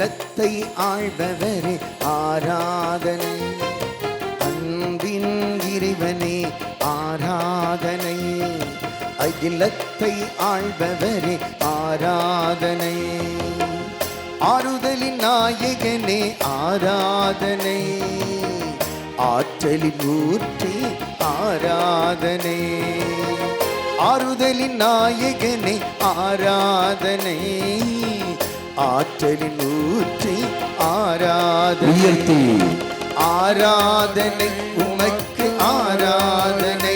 அகிலத்தை ஆள்பவரே ஆராதனை, அன்பின் இறைவனே ஆராதனை, அகிலத்தை ஆள்பவரே ஆராதனை, ஆறுதலின் நாயகனே ஆராதனை, ஆற்றலின் ஊற்றி ஆராதனை, ஆறுதலின் நாயகனே ஆராதனை, ஆற்றலின் ஊற்றி ஆராதனை, ஆராதனை உமக்கு ஆராதனை,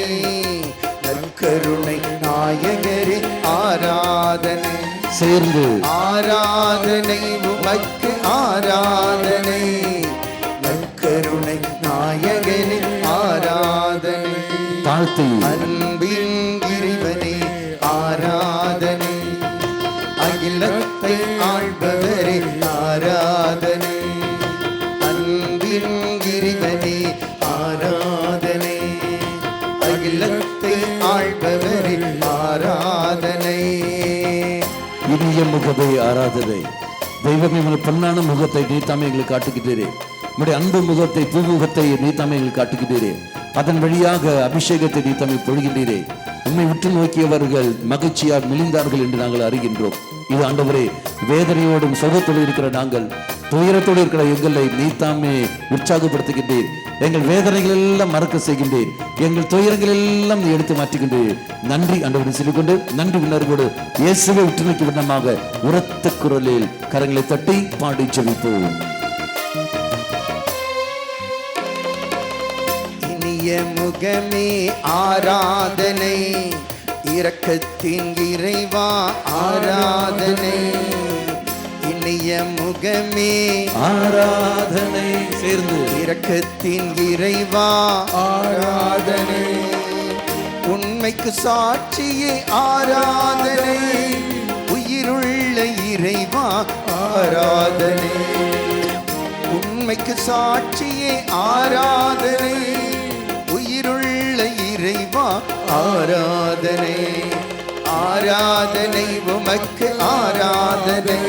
நற்கருணை நாயகரே ஆராதனை, சேர்ந்து ஆராதனை உமக்கு ஆராதனை, நற்கருணை நாயகனே ஆராதனை, தாழ்த்தி அன்பின் இறைவனே ஆராதனை, அகிலத்தை ஆள்பவரே ஆராதனை, அன்பின் இறைவனே ஆராதனை, அகிலத்தை ஆள்பவரே ஆராதனை. இனிய முகத்தை ஆராதனை. தெய்வமே, பொன்னான முகத்தை நீ தாமே எங்களுக்கு காட்டுகிறீரே, உம்முடைய அன்பு முகத்தை, பூமுகத்தை நீ தாமே எங்களுக்கு காட்டுகிறீரே, அதன் வழியாக அபிஷேகத்தை நீ தாமே பொழிகின்றீரே. உண்மை உற்று நோக்கியவர்கள் மகிழ்ச்சியால் மெலிந்தார்கள் என்று நாங்கள் அறிகின்றோம். இது ஆண்டவரே, வேதனையோடும் சோகத்தோடு இருக்கிற நாங்கள், துயரத்தோடு இருக்கிற எங்களை நீ தாமே உற்சாகப்படுத்துகின்றீர். எங்கள் வேதனைகள் எல்லாம் மறக்க செய்கின்றீர், எங்கள் துயரங்கள் எல்லாம் நீ எடுத்து மாற்றுகின்றீர். நன்றி ஆண்டவரை சொல்லிக்கொண்டு நன்றி உணர்வோடு இயேசுவை உற்று நோக்கி விண்ணமாக உரத்த குரலில் கரங்களை தட்டி பாடி ஜெபிப்போம். முகமே ஆராதனை, இரக்கத்தின் இறைவா ஆராதனை, இனிய முகமே ஆராதனை, சேர்ந்து இரக்கத்தின் இறைவா ஆராதனை, உண்மைக்கு சாட்சியே ஆராதனை, உயிருள்ள இறைவா ஆராதனை, உண்மைக்கு சாட்சியே ஆராதனை, உயிருள்ள இறைவா ஆராதனை, ஆராதனை உமக்கு ஆராதனை,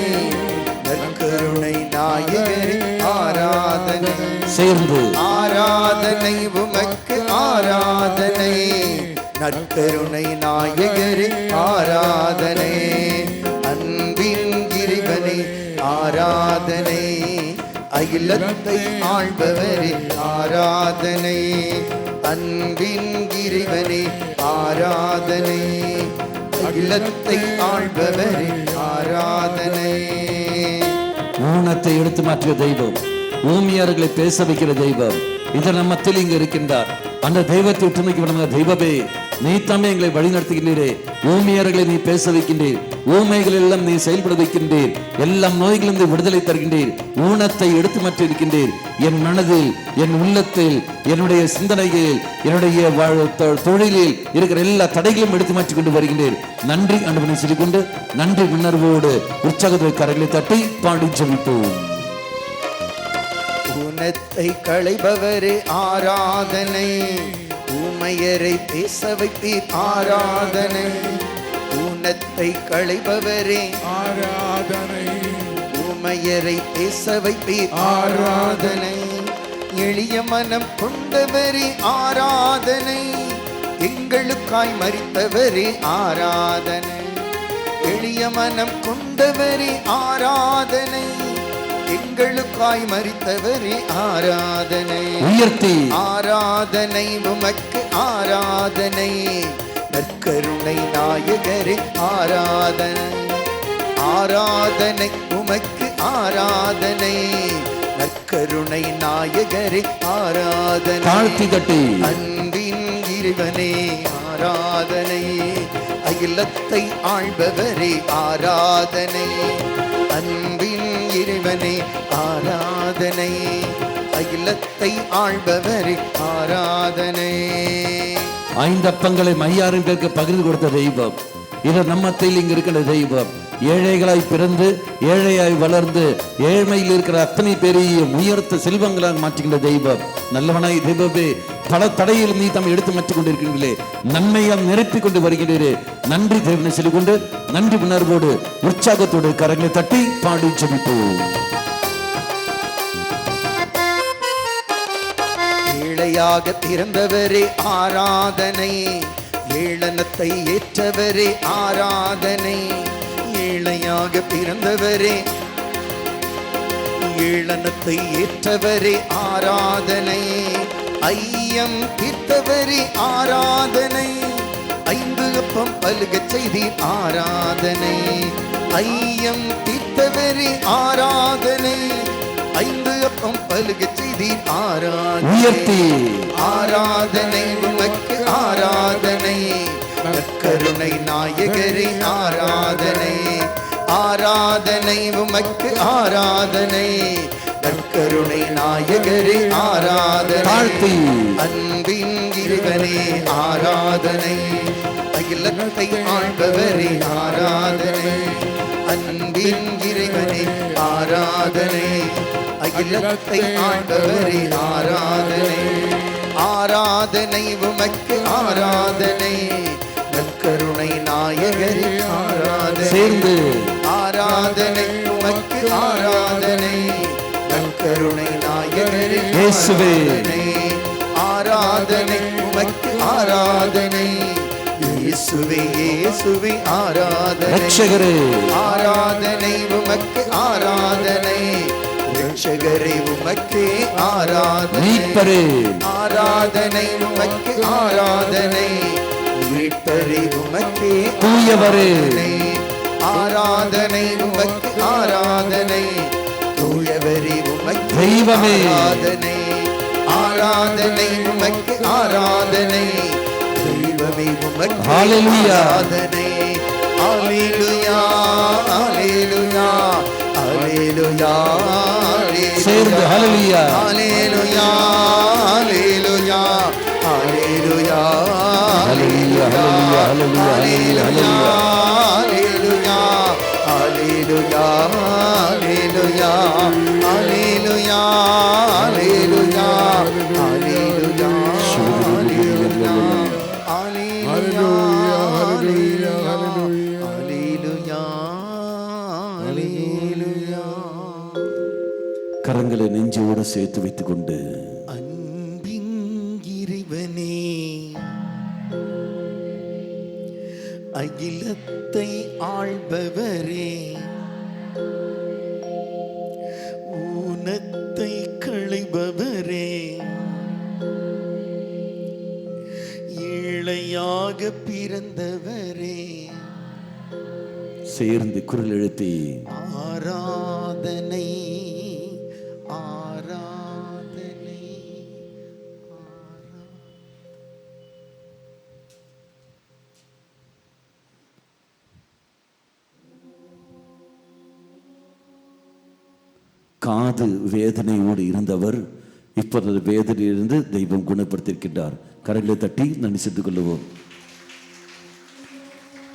நற்கருணை நாயகரே ஆராதனை, சேர்ந்து ஆராதனை உமக்கு ஆராதனை, நற்கருணை நாயகரே ஆராதனை, அன்பின் இறைவனே ஆராதனை, அகிலத்தை ஆள்பவரே ஆராதனை, அன்பின் இறைவனே ஆராதனை, அகிலத்தை ஆள்பவரே ஆராதனை. ஊனத்தை எடுத்து மாற்றிய தெய்வம், ஊமியார்களை பேச வைக்கிற தெய்வம், இந்த நம்மத்தில் இங்கு இருக்கின்றார். அந்த தெய்வத்தை உற்று நோக்கி தெய்வமே, நீ தாமே எங்களை வழி நடத்துகின்றீரே, ஊமியர்களை நீ பேச வைக்கின்றீர், ஊமைகள் எல்லாம் நீ செயல்பட வைக்கின்றீர், எல்லாம் நோய்களும் நீ விடுதலை தருகின்றீர், ஊனத்தை எடுத்து மாற்றி இருக்கின்றீர். என் மனதில், என் உள்ளத்தில், என்னுடைய சிந்தனையில், என்னுடைய தொழிலில் இருக்கிற எல்லா தடைகளும் எடுத்து மாற்றிக் கொண்டு வருகின்றீர். நன்றி ஆண்டவனை சொல்லிக்கொண்டு நன்றி உணர்வோடு உற்சாகத்தை கரங்களை தட்டி பாடி ஜெபிப்போம். ஊனத்தை களைபவரே ஆராதனை, ஊமையரை பேச வைப்பீர் ஆராதனை, ஊனத்தை களைபவரே ஆராதனை, ஊமையரை பேச வைப்பீர் ஆராதனை, எளிய மனம் கொண்டவரே ஆராதனை, எங்களுக்காய் மரித்தவரே ஆராதனை, எளிய மனம் கொண்டவரே ஆராதனை, எங்களுக்காய் மரித்தவரே ஆராதனை, உயர்த்தி ஆராதனை உமக்கு ஆராதனை, நற்கருணை நாயகரே ஆராதனை, ஆராதனை உமக்கு ஆராதனை, நற்கருணை நாயகரே ஆராதனை, தாழ்த்தி தட்டி அன்பின் இறைவனே ஆராதனை, அகிலத்தை ஆள்பவரே ஆராதனை, அன்பின் இறைவனே ஆராதனை, அகிலத்தை ஆள்பவரே ஆராதனை. 5 அப்பங்களை 5000 பேருக்கு பகிர்ந்து கொடுத்த தெய்வம், இது நம்மத்தில் இங்கு இருக்கிற தெய்வம். ஏழைகளாய் பிறந்து ஏழையாய் வளர்ந்து ஏழ்மையில் இருக்கிற அத்தனை பேரையும் உயர்த்த செல்வங்களாக மாற்றுகின்ற தெய்வம். நல்லவனாய் தெய்வமே, பல தடையில் நீ தம்மை எடுத்து மாற்றிக் கொண்டிருக்கிறீர்களே, நன்மையால் நிரப்பிக் கொண்டு வருகிறீரே. நன்றி தேவனை சொல்லிக்கொண்டு நன்றி உணர்வோடு உற்சாகத்தோடு கரங்களை தட்டி பாடி ஜெபிப்போம். ஏழையாக பிறந்தவரே ஆராதனை, ஏளனத்தை ஏற்றவரே ஆராதனை. ஏழையாக பிறந்தவரே, ஏளனத்தை ஏற்றவரே ஆராதனை. ஐயம் தீர்த்தவரே ஆராதனை, 5 அப்பம் பலுகச் செய்தீர் ஆராதனை. ஐயம் தீர்த்தவரே ஆராதனை, 5 அப்பம் பலுகச் செய்தீர் ஆராதனை. ஆராதனை உமக்கு ஆராதனை, கருணை நாயகரே ஆராதனை. ஆராதனை உமக்கு ஆராதனை, கருணை நாயகரே ஆராதனை. அன்பின் இறைவனே ஆராதனை, அகிலத்தை ஆள்பவரே ஆராதனை. அன்பின் இறைவனே ஆராதனை, அகிலத்தை ஆள்பவரே ஆராதனை. ஆராதனை உமக்கு ஆராதனை, நற்கருணை நாயகரே ஆராதனை. சேர்ந்து ஆராதனை உமக்கு ஆராதனை, நற்கருணை நாயகரே ஆராதனை. ஆராதனை உமக்கு ஆராதனை, இயேசுவே இயேசுவே ஆராதனை. ஆராதனை உமக்கு ஆராதனை, ரட்சகரே உமக்கே ஆராதனை. ஆராதனை உமக்கு ஆராதனை, மீட்பரே உமக்கே தூயவரே. ஆராதனை உமக்கு ஆராதனை, தூயவரே உமக்கு தெய்வமே ஆராதனை. ஆராதனை உமக்கு ஆராதனை, தெய்வமே உமக்கு ஆராதனை. அல்லேலூயா அல்லேலூயா அல்லேலூயா சேர்ந்து ஹல்லேலூயா அல்லேலூயா அல்லேலூயா அல்லேலூயா அல்லேலூயா அல்லேலூயா அல்லேலூயா அல்லேலூயா அல்லேலூயா அல்லேலூயா அல்லேலூயா அல்லேலூயா கரங்களை நெஞ்சோடு சேர்த்து வைத்துக் கொண்டு, அன்பின் இறைவனே, அகிலத்தை ஆள்பவரே, ஊனத்தை களைபவரே, ஏழையாக பிறந்தவரே, சேர்ந்து குரல் எழுப்பி ஆராதனை ஆராதனை. காது வேதனையோடு இருந்தவர் இப்பொழுது வேதனையிலிருந்து தெய்வம் குணப்படுத்தியிருக்கின்றார். கரங்களை தட்டி நன்றி செலுத்திக் கொள்ளுவோம்.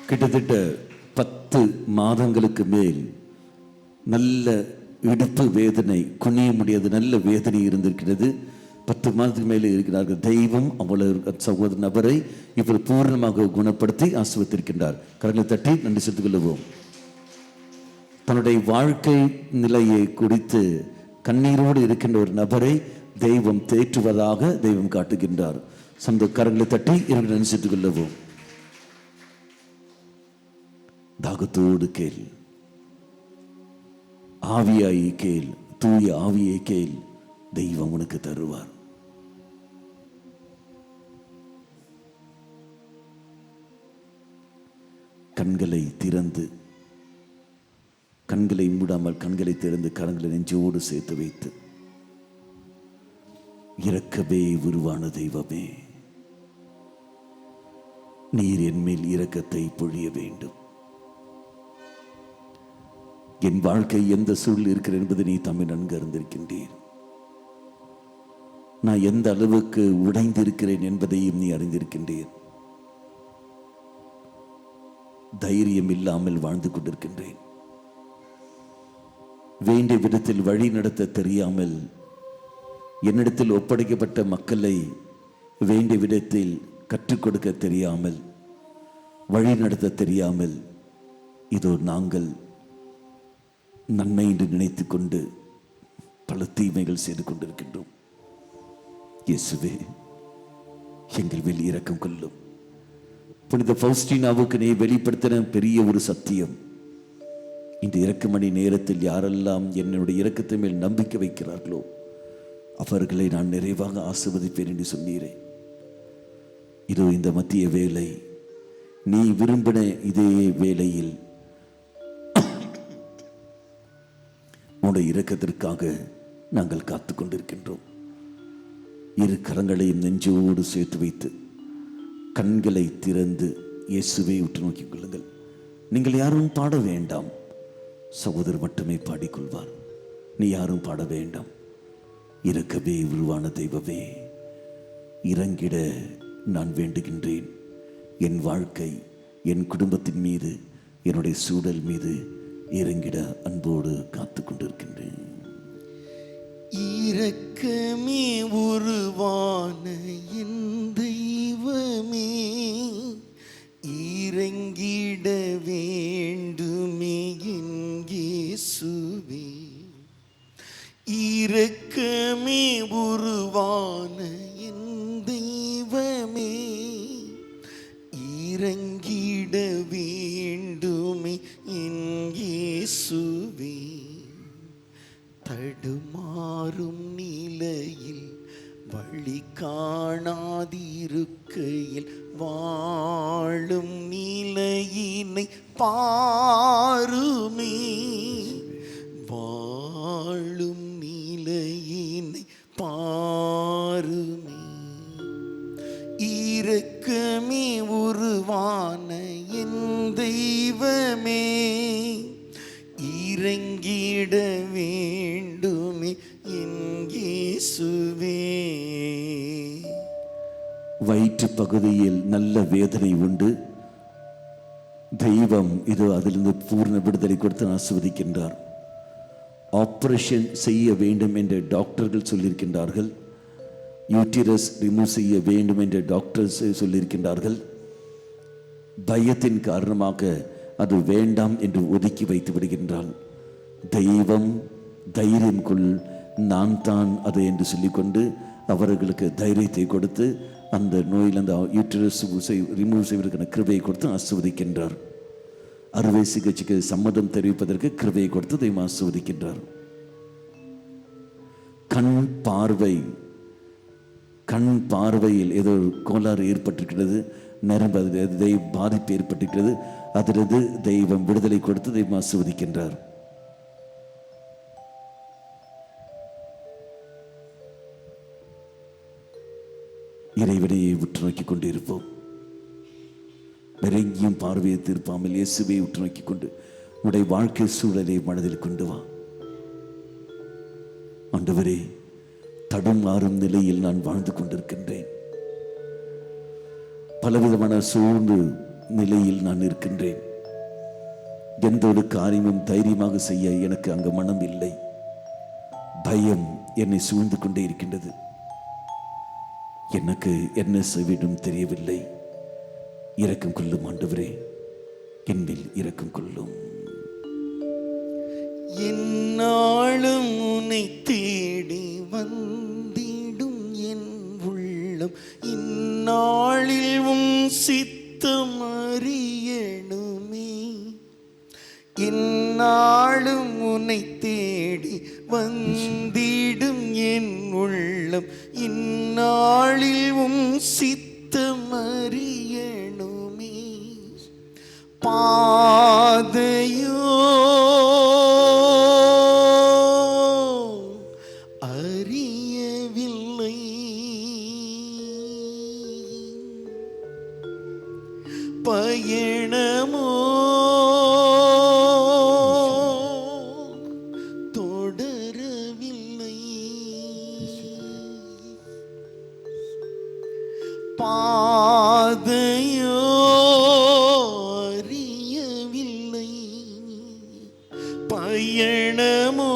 கிட்டத்தட்ட 10 மாதங்களுக்கு மேல் நல்ல இடுப்பு வேதனை, குனிய முடியாத நல்ல வேதனை இருந்திருக்கிறது. 10 மாதத்துக்கு மேலே இருக்கிறார்கள். தெய்வம் அவ்வளவு சகோதர நபரை இப்போது பூர்ணமாக குணப்படுத்தி ஆசிர்வதித்திருக்கின்றார். கரங்களை தட்டி நன்றி செலுத்திக் கொள்ளுவோம். தன்னுடைய வாழ்க்கை நிலையை குறித்து கண்ணீரோடு இருக்கின்ற ஒரு நபரை தெய்வம் தேற்றுவதாக தெய்வம் காட்டுகின்றார். சொந்த கரங்களை தட்டி இரண்டு நன்றி செலுத்திக் கொள்ளுவோம். தாகத்தோடு கேள், ஆவியாய் கேள், தூய ஆவியை கேள், தெய்வம் உனக்கு தருவார். கண்களை திறந்து, கண்களை மூடாமல் கண்களை திறந்து கரங்களை நெஞ்சோடு சேர்த்து வைத்து, இரக்கமே உருவான தெய்வமே, நீர் என் மேல் இரக்கத்தை பொழிய வேண்டும். என் வாழ்க்கை எந்த சூழல் இருக்கிறது என்பதை நீ தம்மை நன்கு அறிந்திருக்கின்றீர். நான் எந்த அளவுக்கு உடைந்திருக்கிறேன் என்பதையும் நீ அறிந்திருக்கின்றீர். தைரியம் இல்லாமல் வாழ்ந்து கொண்டிருக்கின்றேன். வேண்டிய விதத்தில் வழி நடத்த தெரியாமல், என்னிடத்தில் ஒப்படைக்கப்பட்ட மக்களை வேண்டிய விதத்தில் கற்றுக் கொடுக்க தெரியாமல், வழி நடத்த தெரியாமல், இதோ நாங்கள் நன்மை என்று நினைத்து கொண்டு பல தீமைகள் செய்து கொண்டிருக்கின்றோம். இயேசுவே, எங்கள் மேல் இரக்கம் கொள்ளும். புனித பவுஸ்டீனாவுக்கு நீ வெளிப்படுத்தின பெரிய ஒரு சத்தியம், இந்த இரக்கமணி நேரத்தில் யாரெல்லாம் என்னுடைய இரக்கத்தை மேல் நம்பிக்கை வைக்கிறார்களோ அவர்களை நான் நிறைவாக ஆசீர்வதிப்பேன் என்று சொன்னீரே. இதோ இந்த மத்திய வேளை, நீ விரும்பின இதே வேளையில் உன்னுடைய இரக்கத்திற்காக நாங்கள் காத்து கொண்டிருக்கின்றோம். இரு கரங்களையும் நெஞ்சோடு சேர்த்து வைத்து கண்களை திறந்து இயேசுவை உற்று நோக்கிக் கொள்ளுங்கள். நீங்கள் யாரும் பாட வேண்டாம், சகோதரர் மட்டுமே பாடிக்கொள்வார். நீ யாரும் பாட வேண்டாம். இரக்கவே உருவான தெய்வமே, இறங்கிட நான் வேண்டுகின்றேன். என் வாழ்க்கை, என் குடும்பத்தின் மீது, என்னுடைய சூழல் மீது இறங்கிட அன்போடு காத்து கொண்டிருக்கின்றேன். இரக்கமே உருவான என் தெய்வமே, இறங்கிட வேண்டுமே என் இயேசுவே. இரக்கமே உருவான என் தெய்வமே, இறங்கிட வேண்டுமே என் இயேசுவே. தடுமாறும் நிலையில் வழி காணாதிருக்கையில் வாழும் நிலையினை பாருமே, வாழும் நிலையினை பாருமே. இரக்கமே உருவான என் தெய்வமே, இறங்கிட வேண்டுமே என் இயேசுவே. வயிற்று பகுதியில் நல்ல வேதனை உண்டு. தெய்வம் இதோ அதிலிருந்து பூர்ண விடுதலை கொடுத்து ஆசீர்வதிக்கின்றார். ஆபரேஷன் செய்ய வேண்டும் என்று டாக்டர்கள் சொல்லியிருக்கின்றார்கள். யூட்டிரஸ் ரிமூவ் செய்ய வேண்டும் என்று டாக்டர்ஸ் சொல்லியிருக்கின்றார்கள். பயத்தின் காரணமாக அது வேண்டாம் என்று ஒதுக்கி வைத்து விடுகின்றாள். தெய்வம் தைரியம் கொள், நான் தான் அது என்று சொல்லிக்கொண்டு அவர்களுக்கு தைரியத்தை கொடுத்து அந்த நோயில் அந்த யூட்டிரஸ் ரிமூவ் செய்வதற்கான கிருபையை கொடுத்து ஆசீர்வதிக்கின்றார். அறுவை சிகிச்சைக்கு சம்மதம் தெரிவிப்பதற்கு கிருபையை கொடுத்து தெய்வம் ஆசீர்வதிக்கின்றார். கண் பார்வையில் ஏதோ கோளாறு ஏற்பட்டிருக்கிறது, நரம்பு பாதிப்பு ஏற்பட்டிருக்கிறது. அதிலிருந்து தெய்வம் விடுதலை கொடுத்து தெய்வம் ஆசீர்வதிக்கின்றார். இறைவனையை உற்று நோக்கிக் கொண்டு இருப்போம். நெருங்கியும் பார்வையை திருப்பாமல் இயேசுவை உற்று நோக்கிக் கொண்டு உடைய வாழ்க்கை சூழலை மனதில் கொண்டு வா. ஆண்டவரே, தடுமாறும் நிலையில் நான் வாழ்ந்து கொண்டிருக்கின்றேன். பலவிதமான சூழ்ந்து நிலையில் நான் இருக்கின்றேன். எந்த ஒரு காரியமும் தைரியமாக செய்ய எனக்கு அங்கு மனம் இல்லை. பயம் என்னை சூழ்ந்து கொண்டே இருக்கின்றது. எனக்கு என்ன செய்விடும் தெரியவில்லை. இரக்கம் கொள்ளும் ஆண்டவரே, என்னில் இரக்கம் கொள்ளும். என்னாலும் உன்னை தேடி வந்திடும் என் உள்ளம், இந்நாளில் உன் சித்தம் அறியணுமே. என்னாலும் உன்னை தேடி வந்திடும் என் உள்ளம், இந்நாளில் உன் சித்தம் அறியணுமே. பாதையோ அறியவில்லை, பயணமோ தொடரவில்லை. பாதையோ அறியவில்லை, பயணமோ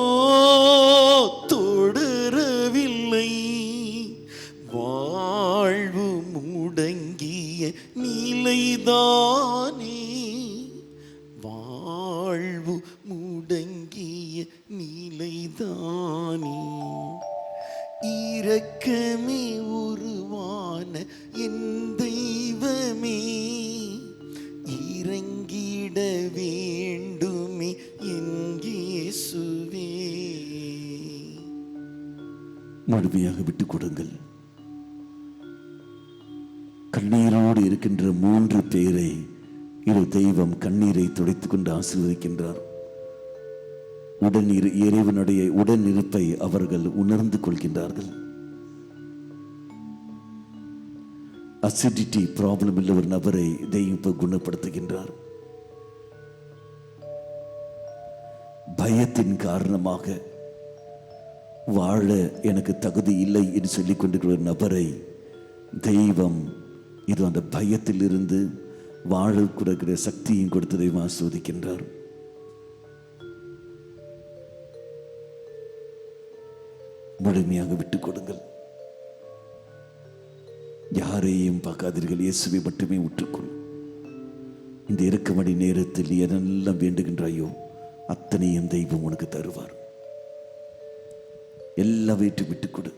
தொடரவில்லை. வாழ்வு முடங்கிய நிலைதானே, வாழ்வு முடங்கிய நிலைதானே. இரக்கமே முழுமையாக விட்டுக் கொடுங்கள். கண்ணீரோடு இருக்கின்ற 3 பேரை தெய்வம் கண்ணீரை துடைத்துக் கொண்டு ஆசீர்வதிக்கின்றார். இறைவனுடைய உடனிருப்பை அவர்கள் உணர்ந்து கொள்கின்றார்கள். அசிடிட்டி ப்ராப்ளம் உள்ள ஒரு நபரை தெய்வம் குணப்படுத்துகின்றார். பயத்தின் காரணமாக வாழ எனக்கு தகுதி இல்லை என்று சொல்லிக் கொண்டிருக்கிற ஒரு நபரை தெய்வம் அந்த பயத்தில் இருந்து வாழ கொடுக்கிற சக்தியும் கொடுத்து தெய்வம் ஆசீர்வதிக்கின்றார். முழுமையாக விட்டுக் கொடுங்கள். யாரையும் பார்க்காதீர்கள், இயேசுவை மட்டுமே உற்றுக்கொள். இந்த இறக்கமடி நேரத்தில் எதெல்லாம் வேண்டுகின்றாயோ அத்தனையும் தெய்வம் உனக்கு தருவார். எல்லாவற்றையும் விட்டுக் கொடு.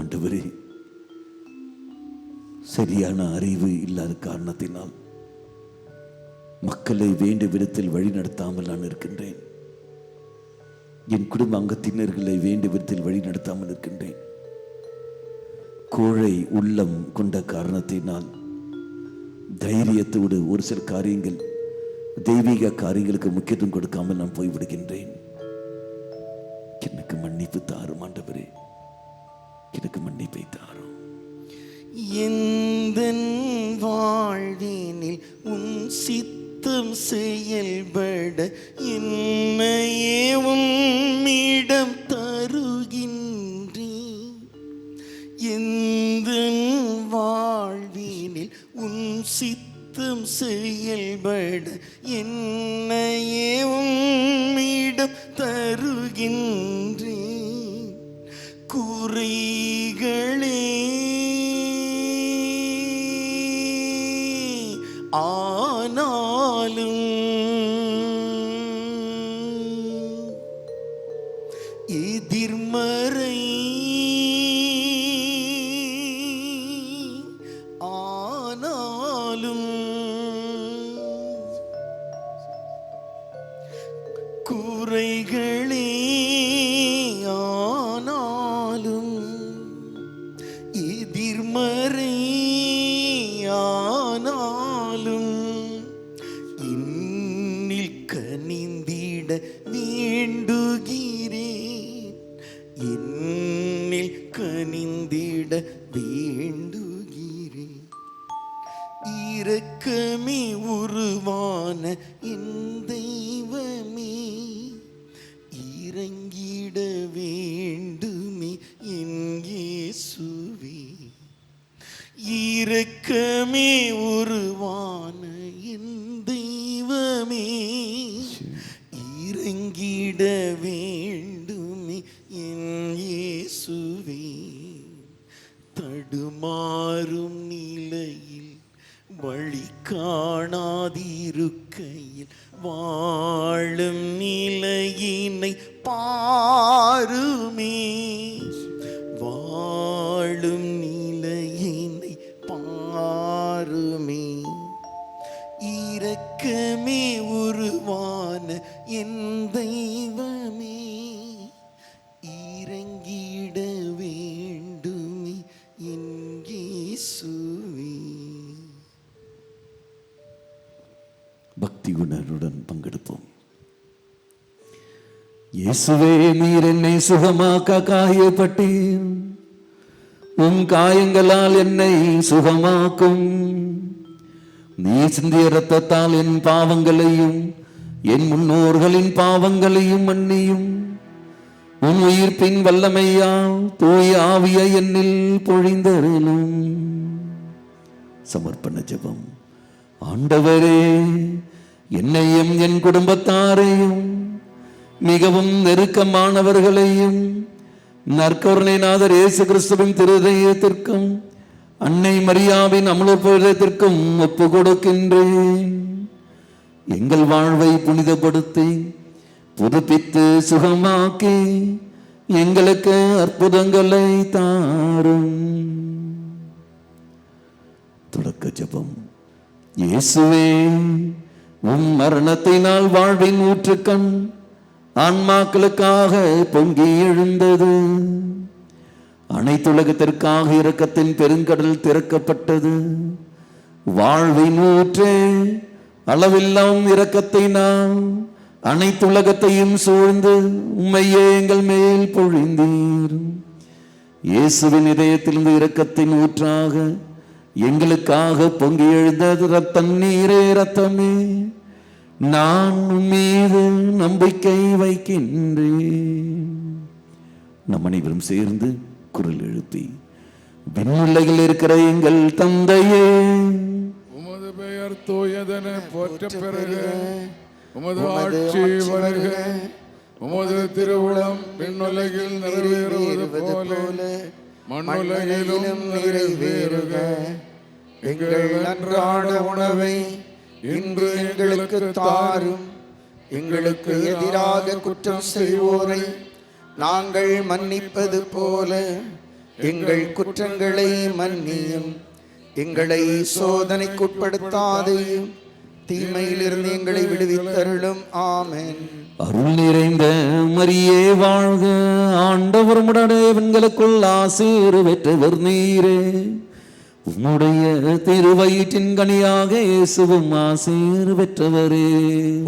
ஆண்டவரே, சரியான அறிவு இல்லாத காரணத்தினால் மக்களை வேண்டிய விதத்தில் வழி நடத்தாமல் நான் இருக்கின்றேன். என் குடும்ப அங்கத்தினர்களை வேண்டிய விதத்தில் வழி நடத்தாமல் இருக்கின்றேன். கோழை உள்ளம் கொண்ட காரணத்தினால் தைரியத்தோடு ஒரு சில காரியங்கள், தெய்வீக காரியங்களுக்கு முக்கியத்துவம் கொடுக்காமல் நான் போய்விடுகின்றேன். எனக்கு மன்னிப்பு தாரும் ஆண்டவரே, எனக்கு மன்னிப்பை தாரும். எந்தன் வாழ்வினில் உன் சித்தம் செயல்பட என்னையே உம்மிடம் தருகின்றேன். எந்தன் வாழ்வினில் உன் சித்தம் செயல்பட என்னையே உம்மிடம் தருகின்றேன். குறைகளே ஆனாலும் எதிர்மறை ஆனாலும் குறைகளே ஆனாலும் எதிர்மறை ஆனாலும் இன்னில் கனிந்திட வேண்டுகிறேன். இன்னில் கனிந்திட வேண்டுகிறேன். இரக்கமே உருவான என் தெய்வமே, இறங்கிட வேண்டுமே என் இயேசுவே. இரக்கமே உருவான என் தெய்வமே, இறங்கிட வேண்டுமே என் இயேசுவே. தடுமாறும் நிலையில் வழி காணாதிருக்கையில் வாழும் நிலையினை பாருமே. வாழும் நிலையினை பாருமே. இரக்கமே உருவான என் தெய்வமே, இறங்கிட வேண்டுமே என் இயேசுவே. பக்தி உணர்வுடன் பங்கெடுப்போம். இயேசுவே, நீர் என்னை சுகமாக்க காயப்பட்டீர். உன் காயங்களால் என்னை சுகமாக்கும். நீ சிந்திய இரத்தத்தால் என் பாவங்களையும் என் முன்னோர்களின் பாவங்களையும் மன்னியும். உன் உயிர்ப்பின் வல்லமையால் தூய ஆவியை என்னில் பொழிந்தருளும். சமர்ப்பண ஜெபம். ஆண்டவரே, என்னையும் என் குடும்பத்தாரையும் மிகவும் நெருக்கமானவர்களையும் நற்கருணைநாதர் இயேசு கிறிஸ்துவின் திருதயத்திற்கும் அன்னை மரியாவின் அமலோபதத்திற்கும் ஒப்பு கொடுக்கின்றேன். எங்கள் வாழ்வை புனிதப்படுத்தி புதுப்பித்து சுகமாக்கி எங்களுக்கு அற்புதங்களை தாரும். தொடக்க ஜெபம். இயேசுவே, உம் மரணத்தினால் வாழ்வின் ஊற்றுக்கண் ஆன்மாக்களுக்காக பொங்கி எழுந்தது. அனைத்துலகத்திற்காக இரக்கத்தின் பெருங்கடல் திறக்கப்பட்டது. வாழ்வின் ஊற்றே, அளவில்லாம் இரக்கத்தை நாம் அனைத்துலகத்தையும் சூழ்ந்து உம்மையே எங்கள் மேல் பொழிந்தீர். இயேசுவின் இதயத்திலிருந்து இரக்கத்தின் ஊற்றாக எங்களுக்காக பொங்கி எழுந்த தண்ணீரே, ரத்தமே, நான் உன் மீது நம்பிக்கை வைக்கின்றேன். நம் அனைவரும் சேர்ந்து குரல் எழுப்பி, விண்ணுலகில் இருக்கிற எங்கள் தந்தையே, உமது பெயர் தூயதென போற்றப் பெறுக. உமது ஆட்சி வருக. உமது திருவுளம் விண்ணுலகில் நிறைவேறுவது போல மண்ணுலகிலும் நிறைவேறுக. எங்கள் அன்றாட உணவை இன்று எங்களுக்கு தாரும். எங்களுக்கு எதிராக குற்றம் செய்வோரை நாங்கள் மன்னிப்பது போல எங்கள் குற்றங்களை மன்னியும். எங்களை சோதனைக்குட்படுத்தாதையும் தீமையிலிருந்து எங்களை விடுவித்தருளும். ஆமென். அருள் நிறைந்த மரியே வாழ்க, ஆண்டவர் உம்முடனே பெண்களுக்குள் ஆசீர் பெற்றவர் நீரே. உம்முடைய திருவயிற்றின் கனியாக இயேசுவும் ஆசீர் பெற்றவரே.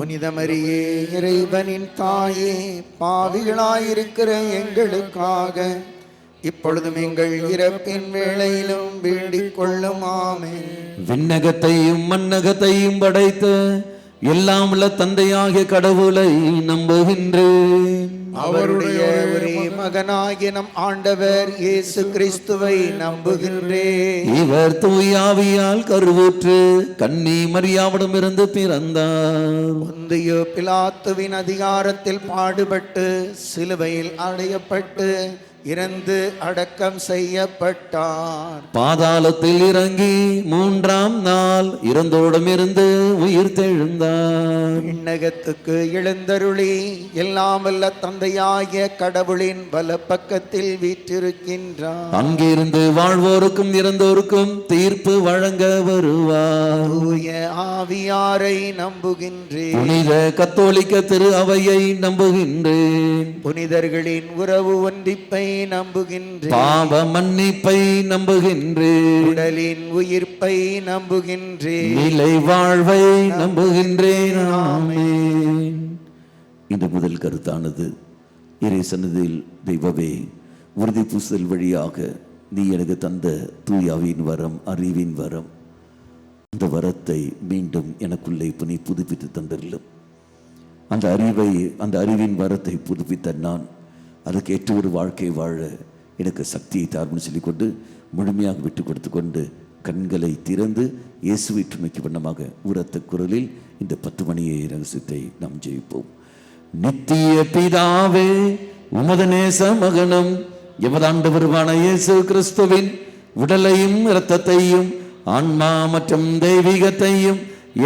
புனித மரியே, இறைவனின் தாயே, பாவிகளாயிருக்கிற எங்களுக்காக இப்பொழுதும் எங்கள் இறப்பின் வேளையிலும் வேண்டிக் கொள்ளும். ஆமென். விண்ணகத்தையும் மண்ணகத்தையும் படைத்த எல்லாம் உள்ள தந்தையாகிய கடவுளை நம்புகின்றேன். அவருடைய ஒரே மகனாகிய நம் ஆண்டவர் இயேசு கிறிஸ்துவை நம்புகின்றேன். இவர் தூயாவியால் கருவுற்று கன்னி மரியாவிடமிருந்து பிறந்தார். பொந்தியு பிலாத்துவின் அதிகாரத்தில் பாடுபட்டு சிலுவையில் அடையப்பட்டு இறந்து அடக்கம் செய்யப்பட்டார். பாதாளத்தில் இறங்கி மூன்றாம் நாள் இறந்தோடமிருந்து உயிர் தெழுந்தார். விண்ணகத்துக்கு எழுந்தருளி எல்லாம் வல்ல தந்தையாகிய கடவுளின் வலப்பக்கத்தில் வீற்றிருக்கின்றார். அங்கிருந்து வாழ்வோருக்கும் இறந்தோருக்கும் தீர்ப்பு வழங்க வருவார். தூய ஆவியாரை நம்புகின்றேன். புனித கத்தோலிக்க திரு அவையை நம்புகின்றேன். புனிதர்களின் உறவு ஒன்றிப்பை நம்புகின்றேன். பாவ மன்னிப்பை நம்புகின்றேன். உடலின் உயிர்ப்பை நம்புகின்றேன். நிலை வாழ்வை நம்புகின்றேன். ஆமென். இந்த முதல் கருத்தானது இறை சன்னதியில் தெய்வமே, உறுதி பூசல் வழியாக நீ எனக்கு தந்த தூயாவின் வரம், அறிவின் வரம், அந்த வரத்தை மீண்டும் எனக்குள்ளே இப்போ நீ புதுப்பித்து தந்திரலும். அந்த அறிவின் வரத்தை புதுப்பித்த நான் அதுக்கேற்ற ஒரு வாழ்க்கை வாழ எனக்கு சக்தியை தார்னு சொல்லிக்கொண்டு முழுமையாக விட்டு கொடுத்து கொண்டு கண்களை திறந்து இயேசுவை துணைக்கு வண்ணமாக உரத்த குரலில் இந்த 10 மணியை ரகசியத்தை நாம் ஜெயிப்போம். நித்திய பிதாவே, உமது நேச மகனும் எமதாண்டவருமான இயேசு கிறிஸ்துவின் உடலையும் இரத்தத்தையும் ஆன்மா மற்றும் தெய்வீகத்தையும்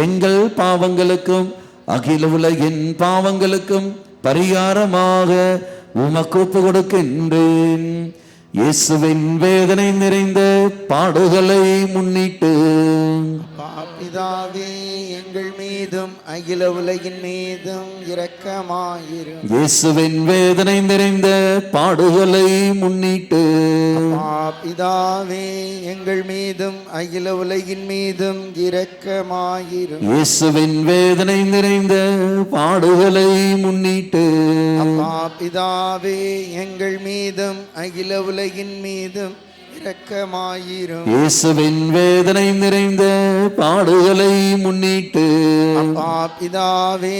எங்கள் பாவங்களுக்கும் அகில உலகின் பாவங்களுக்கும் பரிகாரமாக உமக்கு ஒப்பு கொடுக்கின்றேன். இயேசுவின் வேதனை நிறைந்த பாடுகளை முன்னிட்டு பிதாவே, எங்கள் மீதும் அகில உலகின் மீதும் இரக்கமாயிரும். இயேசுவின் வேதனை நிறைந்த பாடுகளை முன்னிட்டு பிதாவே, எங்கள் மீதும் அகில உலகின் மீதும் இரக்கமாயிரும். இயேசுவின் வேதனை நிறைந்த பாடுகளை முன்னிட்டு பிதாவே, எங்கள் மீதும் அகில உலகின் மீதும் இரக்கமாயிரும். இயேசுவின் வேதனை நிறைந்த பாடுகளை முன்னிட்டு பிதாவே,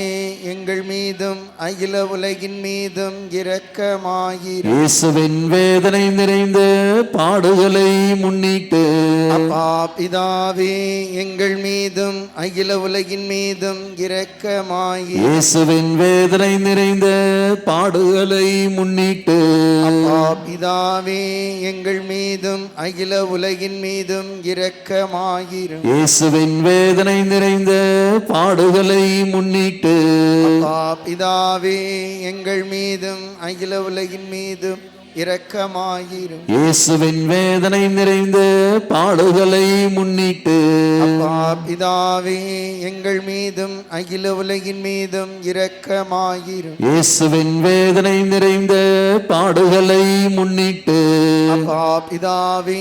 எங்கள் மீதும் அகில உலகின் மீதும் இரக்கமாயிரும். இயேசுவின் வேதனை நிறைந்த பாடுகளை முன்னிட்டு பிதாவே, எங்கள் மீதும் அகில உலகின் மீதும் இரக்கமாயிரும். இயேசுவின் வேதனை நிறைந்த பாடுகளை முன்னிட்டு பிதாவே, எங்கள் மீதும் அகில உலகின் மீதும் இரக்கமாயிரும். இயேசுவின் வேதனை நிறைந்த பாடுகளை முன்னிட்டு பிதாவே, எங்கள் மீதும் அகில உலகின் மீதும் இரக்கமாயிரும். இயேசுவின் வேதனை நிறைந்த பாடுகளை முன்னிட்டு அப்பா பிதாவே எங்கள் மீதும் அகில உலகின் மீதும் இரக்கமாயிரும். இயேசுவின் வேதனை நிறைந்த பாடுகளை முன்னிட்டு அப்பா பிதாவே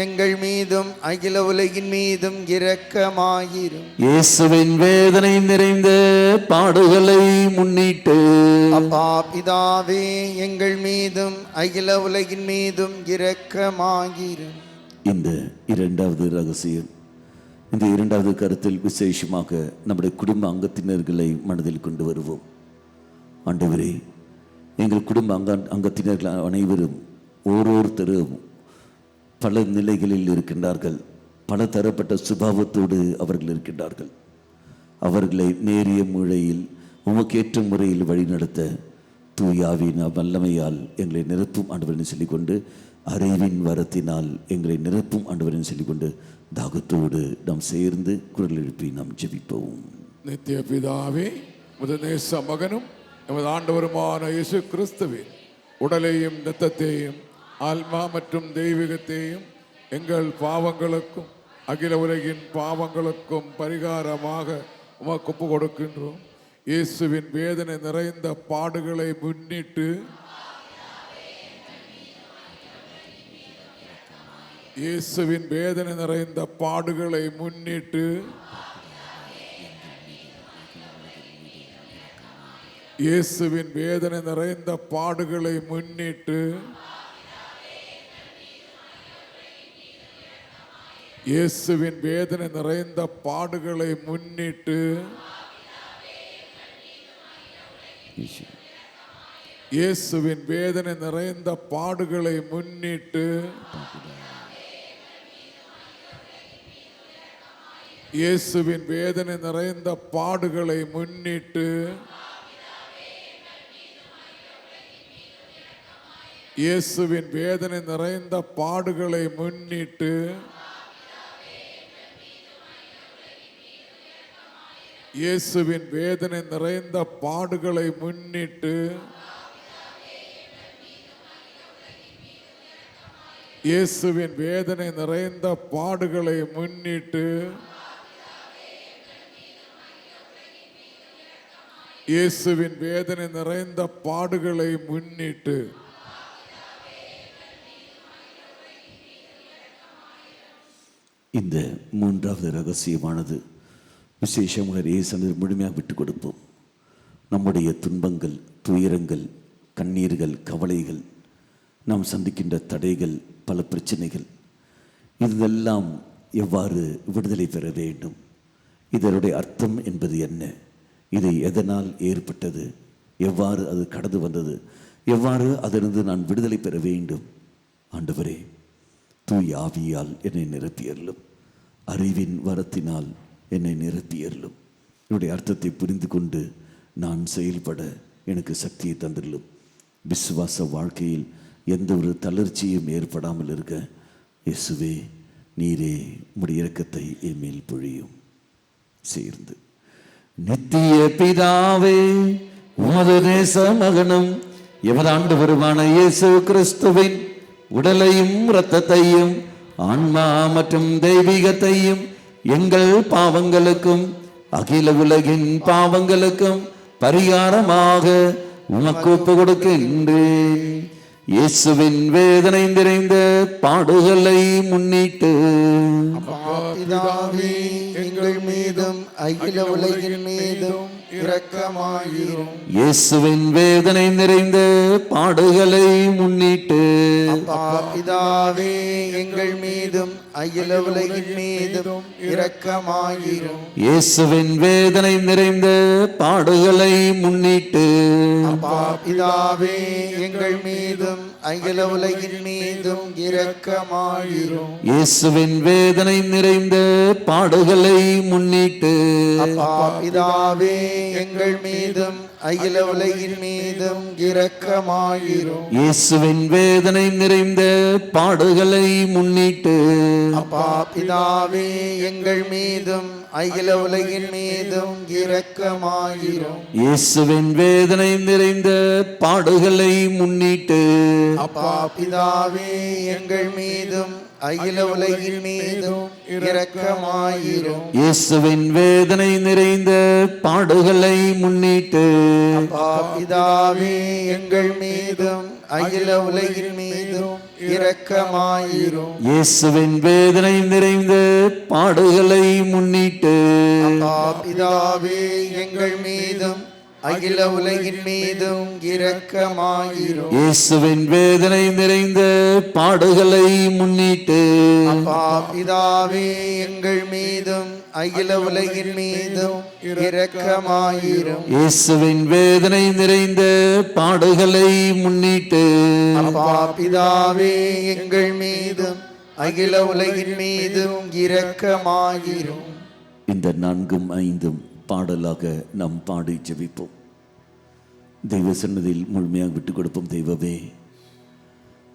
எங்கள் மீதும் அகில உலகின் மீதும் இரக்கமாயிரும். இயேசுவின் வேதனை நிறைந்த பாடுகளை முன்னிட்டு அப்பா பிதாவே எங்கள் மீதும் அகில உலகின் மீதும் இரக்கமாயிரும். இந்த இரண்டாவது ரகசியம், இந்த இரண்டாவது கருத்தில் விசேஷமாக நம்முடைய குடும்ப அங்கத்தினர்களை மனதில் கொண்டு வருவோம். ஆண்டவரே, எங்கள் குடும்ப அங்கத்தினர்கள் அனைவரும் ஓரோருத்தரும் பல நிலைகளில் இருக்கின்றார்கள். பல தரப்பட்ட சுபாவத்தோடு அவர்கள் இருக்கின்றார்கள். அவர்களை நேரிய முறையில் உமக்கேற்ற முறையில் வழிநடத்த தூயாவின் வல்லமையால் எங்களை நிரப்பும் ஆண்டவரின் சொல்லிக்கொண்டு, அறிவின் வரத்தினால் எங்களை நிரப்பும் ஆண்டவரின் சொல்லிக்கொண்டு, தாகத்தோடு நாம் சேர்ந்து குரல் எழுப்பி நாம் ஜெபிப்போம். நித்திய பிதாவே, உமது நேச மகனும் எமது ஆண்டவருமான இயேசு கிறிஸ்துவின் உடலையும் இரத்தத்தையும் ஆன்மா மற்றும் தெய்வீகத்தையும் எங்கள் பாவங்களுக்கும் அகில உலகின் பாவங்களுக்கும் பரிகாரமாக உமக்கு ஒப்பு கொடுக்கின்றோம். இயேசுவின் வேதனை நிறைந்த பாடுகளை முன்னிட்டு இயேசுவின் வேதனை நிறைந்த பாடுகளை முன்னிட்டு இயேசுவின் வேதனை நிறைந்த பாடுகளை முன்னிட்டு இயேசுவின் வேதனை நிறைந்த பாடுகளை முன்னிட்டு இயேசுவின் வேதனை நிறைந்த பாடுகளை முன்னிட்டு இயேசுவின் வேதனை நிறைந்த பாடுகளை முன்னிட்டு இயேசுவின் வேதனை நிறைந்த பாடுகளை முன்னிட்டு இயேசுவின் வேதனை நிறைந்த பாடுகளை முன்னிட்டு இயேசுவின் வேதனை நிறைந்த பாடுகளை முன்னிட்டு இயேசுவின் வேதனை நிறைந்த பாடுகளை முன்னிட்டு இந்த மூன்றாவது ரகசியமானது விசேஷமாக இயேசுவை முழுமையாக விட்டுக் கொடுப்போம். நம்முடைய துன்பங்கள், துயரங்கள், கண்ணீர்கள், கவலைகள், நாம் சந்திக்கின்ற தடைகள், பல பிரச்சனைகள், இதெல்லாம் எவ்வாறு விடுதலை பெற வேண்டும், இதனுடைய அர்த்தம் என்பது என்ன, இது எதனால் ஏற்பட்டது, எவ்வாறு அது கடந்து வந்தது, எவ்வாறு அதிலிருந்து நான் விடுதலை பெற வேண்டும். ஆண்டவரே, தூய் ஆவியால் என்னை நிரப்பியருளும், அறிவின் வரத்தினால் என்னை நிரப்பியருளும், என்னுடைய அர்த்தத்தை புரிந்து கொண்டு நான் செயல்பட எனக்கு சக்தியை தந்துள்ளும். விசுவாச வாழ்க்கையில் எந்த ஒரு தளர்ச்சியும் ஏற்படாமல் இருக்க இயேசுவே, நீரே உம்முடைய இரக்கத்தை என் மேல் பொழியும். சேர்ந்து நித்திய பிதாவே, உமது நேச மகனும் எமது ஆண்டவருமான இயேசு கிறிஸ்துவின் உடலையும் இரத்தத்தையும் ஆன்மா மற்றும் தெய்வீகத்தையும் எங்கள் பாவங்களுக்கும் அகில உலகின் பாவங்களுக்கும் பரிகாரமாக உமக்கு ஒப்பு கொடுக்கின்றேன். இயேசுவின் வேதனை நிறைந்த பாடுகளை முன்னிட்டு பிதாவே, எங்கள் மீதும் அகில உலகின் மீதும் இரக்கமாயிரும். இயேசுவின் வேதனை நிறைந்த பாடுகளை முன்னிட்டு பிதாவே, எங்கள் மீதும் அகில உலகின் மீதும் இரக்கமாயிரும். இயேசுவின் வேதனை நிறைந்த பாடுகளை முன்னிட்டு பிதாவே, எங்கள் மீதும் அகில உலகின் மீதும் இரக்கமாயிரும். இயேசுவின் வேதனை நிறைந்த பாடுகளை முன்னிட்டு பிதாவே, எங்கள் மீதும் அகில உலகின் மீதும் இரக்கமாயிரும். இயேசுவின் வேதனை நிறைந்த பாடுகளை முன்னிட்டு அப்பா பிதாவே எங்கள் மீதும் அகில உலகின் மீதும் இரக்கமாயிரும். இயேசுவின் வேதனை நிறைந்த பாடுகளை முன்னிட்டு அப்பா பிதாவே எங்கள் மீதும் அகில உலகின் மீதும் இரக்கமாயிரும். இயேசுவின் வேதனை நிறைந்த பாடுகளை முன்னிட்டு அப்பா பிதாவே எங்கள் மீதும் அகில உலகின் மீதும் இரக்கமாயிரும். இயேசுவின் வேதனை நிறைந்த பாடுகளை முன்னிட்டு அப்பா பிதாவே எங்கள் மீதும் அகில உலகின் மீதும் இரக்கமாயிரும். இயேசுவின் வேதனை நிறைந்த பாடுகளை முன்னிட்டு அப்பா பிதாவே எங்கள் மீதும் அகில உலகின் மீதும் இரக்கமாயிரும். இயேசுவின் வேதனை நிறைந்த பாடுகளை முன்னிட்டு அப்பா பிதாவே எங்கள் மீதும் அகில உலகின் மீதும் இரக்கமாயிரும். இந்த 4ம் 5ம் பாடலாக நாம் பாடி ஜெபிப்போம். தெய்வ சன்னதியில் முழுமையாக விட்டுக் கொடுப்போம். தெய்வமே,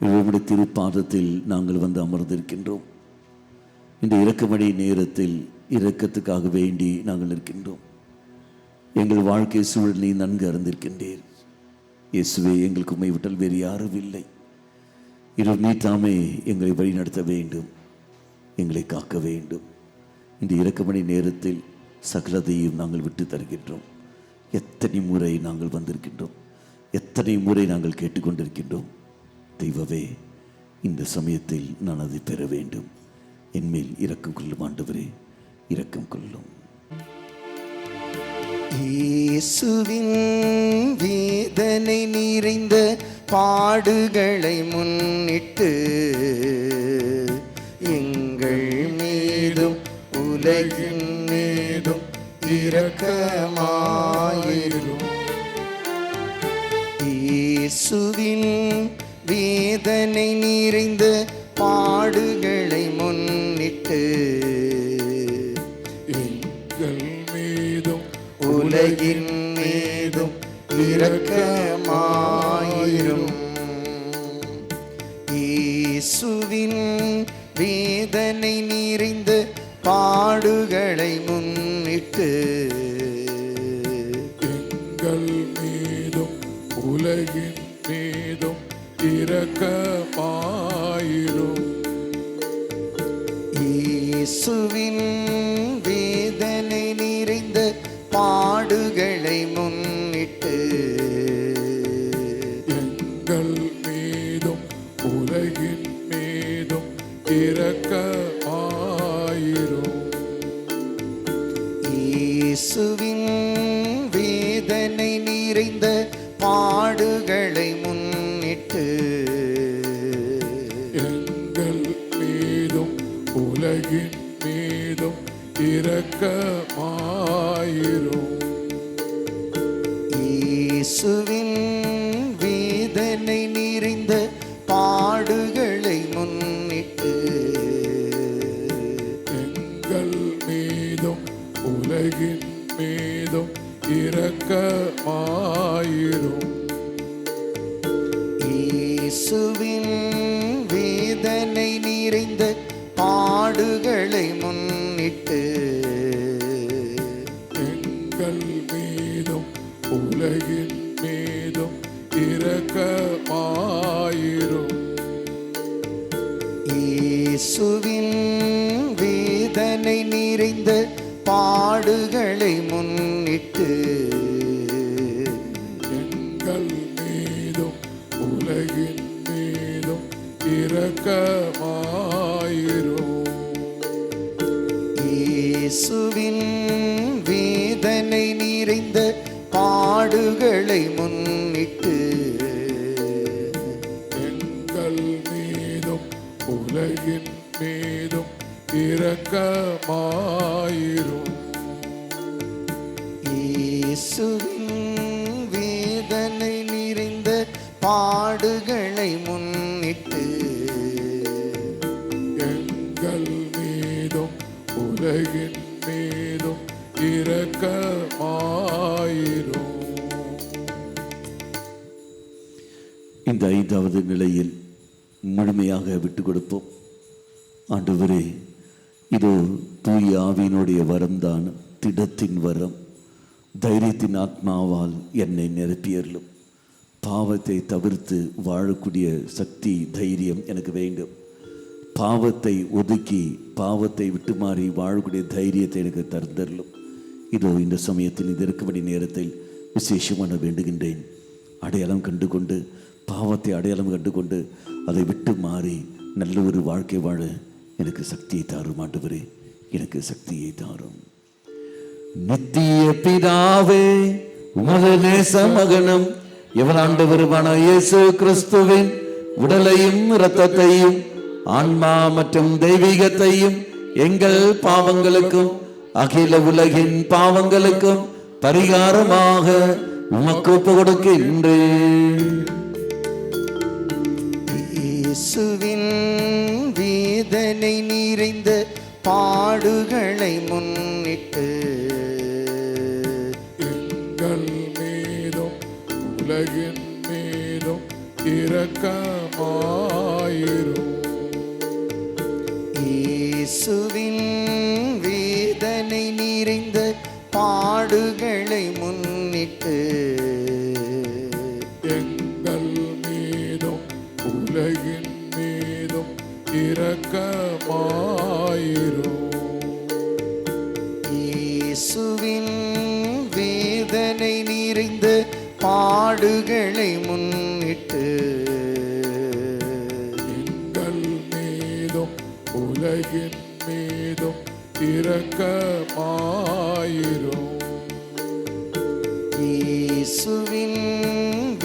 உம்முடைய திருப்பாதத்தில் நாங்கள் வந்து அமர்ந்திருக்கின்றோம். இந்த இரக்கமடி நேரத்தில் இரக்கத்துக்காக வேண்டி நாங்கள் இருக்கின்றோம். எங்கள் வாழ்க்கை சூழல் நீ நன்கு அறிந்திருக்கின்றீர். இயேசுவே, எங்களுக்கு உம்மை விட்டால் வேறு யாரும் இல்லை. நீ தாமே எங்களை வழிநடத்த வேண்டும், எங்களை காக்க வேண்டும். இந்த இரக்கமடி நேரத்தில் சகலதையும் நாங்கள் விட்டு தருகின்றோம். எத்தனை முறை நாங்கள் வந்திருக்கின்றோம், எத்தனை முறை நாங்கள் கேட்டுக்கொண்டிருக்கின்றோம். தெய்வமே, இந்த சமயத்தில் நான் அதை பெற வேண்டும். என்மேல் இரக்கம் கொள்ளும் ஆண்டவரே, இரக்கம் கொள்ளும். இயேசுவின் வேதனை நிறைந்த பாடுகளை முன்னிட்டு எங்கள் மீதும் உலகின் மீதும் இரக்கமாயிரும். இயேசுவின் வேதனை நிறைந்த பாடுகளை முன்னிட்டு எங்கள் மீதும் உலகின் மீதும் இரக்கமாயிரும். இயேசுவின் வேதனை நிறைந்த பாடுகளை முன்னிட்டு எங்கள் மீதும் உலகின் மீதும் இரக்கமாயிரும். இயேசுவின் வேதனை நிறைந்த பாடுகளை முன்னிட்டு எங்கள் மீதும் உலகின் மீதும் இரக்கமாயிரும். இயேசுவின் வேதனை நிறைந்த பாடுகளை முன்னிட்டு எங்கள் மீதும் உலகின் மீதும் இரக்கமாயிரும். இயேசுவின் வேதனை நிறைந்த பாடுகளை முன்னிட்டு எங்கள் மீதும் உலகின் மீதும் இரக்கமாயிரும். இயேசுவின் வேதனை நிறைந்த பாடுகளை முன்னிட்டு எங்கள் மீதும் உலகின் மீதும் இரக்கமாயிரும். இயேசுவின் வேதனை நிறைந்த பாடுகளை முன்னிட்டு எங்கள் மீதும் உலகின் மீதும் இரக்கமாயிரும். இயேசுவின் வேதனை நிறைந்த பாடுகளை முன்னிட்டு எங்கள் மீதும் உலகின் மீதும் இரக்கமாயிரும். இயேசுவின் வேதனை நிறைந்த பாடுகளை முன்னிட்டு எங்கள் மீதும் உலகின் மீதும் இரக்கமாயிரும். இந்த 5வது நிலையில் முழுமையாக விட்டுக் கொடுப்போம். ஆண்டவரே, இதோ தூய ஆவியினுடைய வரம்தான் திடத்தின் வரம். தைரியத்தின் ஆத்மாவால் என்னை நிரப்பியறலும். பாவத்தை தவிர்த்து வாழக்கூடிய சக்தி, தைரியம் எனக்கு வேண்டும். பாவத்தை ஒதுக்கி பாவத்தை விட்டு மாறி வாழக்கூடிய தைரியத்தை எனக்கு தந்தரலும். இதோ இந்த சமயத்தில் இது இருக்கும்படி நேரத்தில் விசேஷமான வேண்டுகின்றேன். அடையாளம் கண்டுகொண்டு, பாவத்தை அடையாளம் கண்டுகொண்டு அதை விட்டு மாறி நல்ல ஒரு வாழ்க்கை வாழ எனக்கு சக்தியை தாரும் ஆண்டவரே, எனக்கு சக்தியை தாரும். நித்திய பிதாவே, உமது நேச மகனும் எவன் ஆண்டவருமான இயேசு கிறிஸ்துவின் உடலையும் இரத்தத்தையும் ஆன்மா மற்றும் தெய்வீகத்தையும் எங்கள் பாவங்களுக்கும் அகில உலகின் பாவங்களுக்கும் பரிகாரமாக உமக்கு ஒப்பு கொடுக்கின்றேன். இயேசுவின் வேதனை நிறைந்த பாடுகளை முன்னிட்டு எங்கள் மீதும் உலகின் மீதும் இரக்கமாயிரும். இயேசுவின் வேதனை நிறைந்த பாடுகளை முன்னிட்டு எங்கள் மீதும் உலகின் மீதும் இரக்கமாயிரும். இயேசுவின் வேதனை நிறைந்த பாடுகளை முன்னிட்டு எங்கள் மீதும் உலகின் மீதும் இரக்கமாயிரும். இயேசுவின் வேதனை நிறைந்த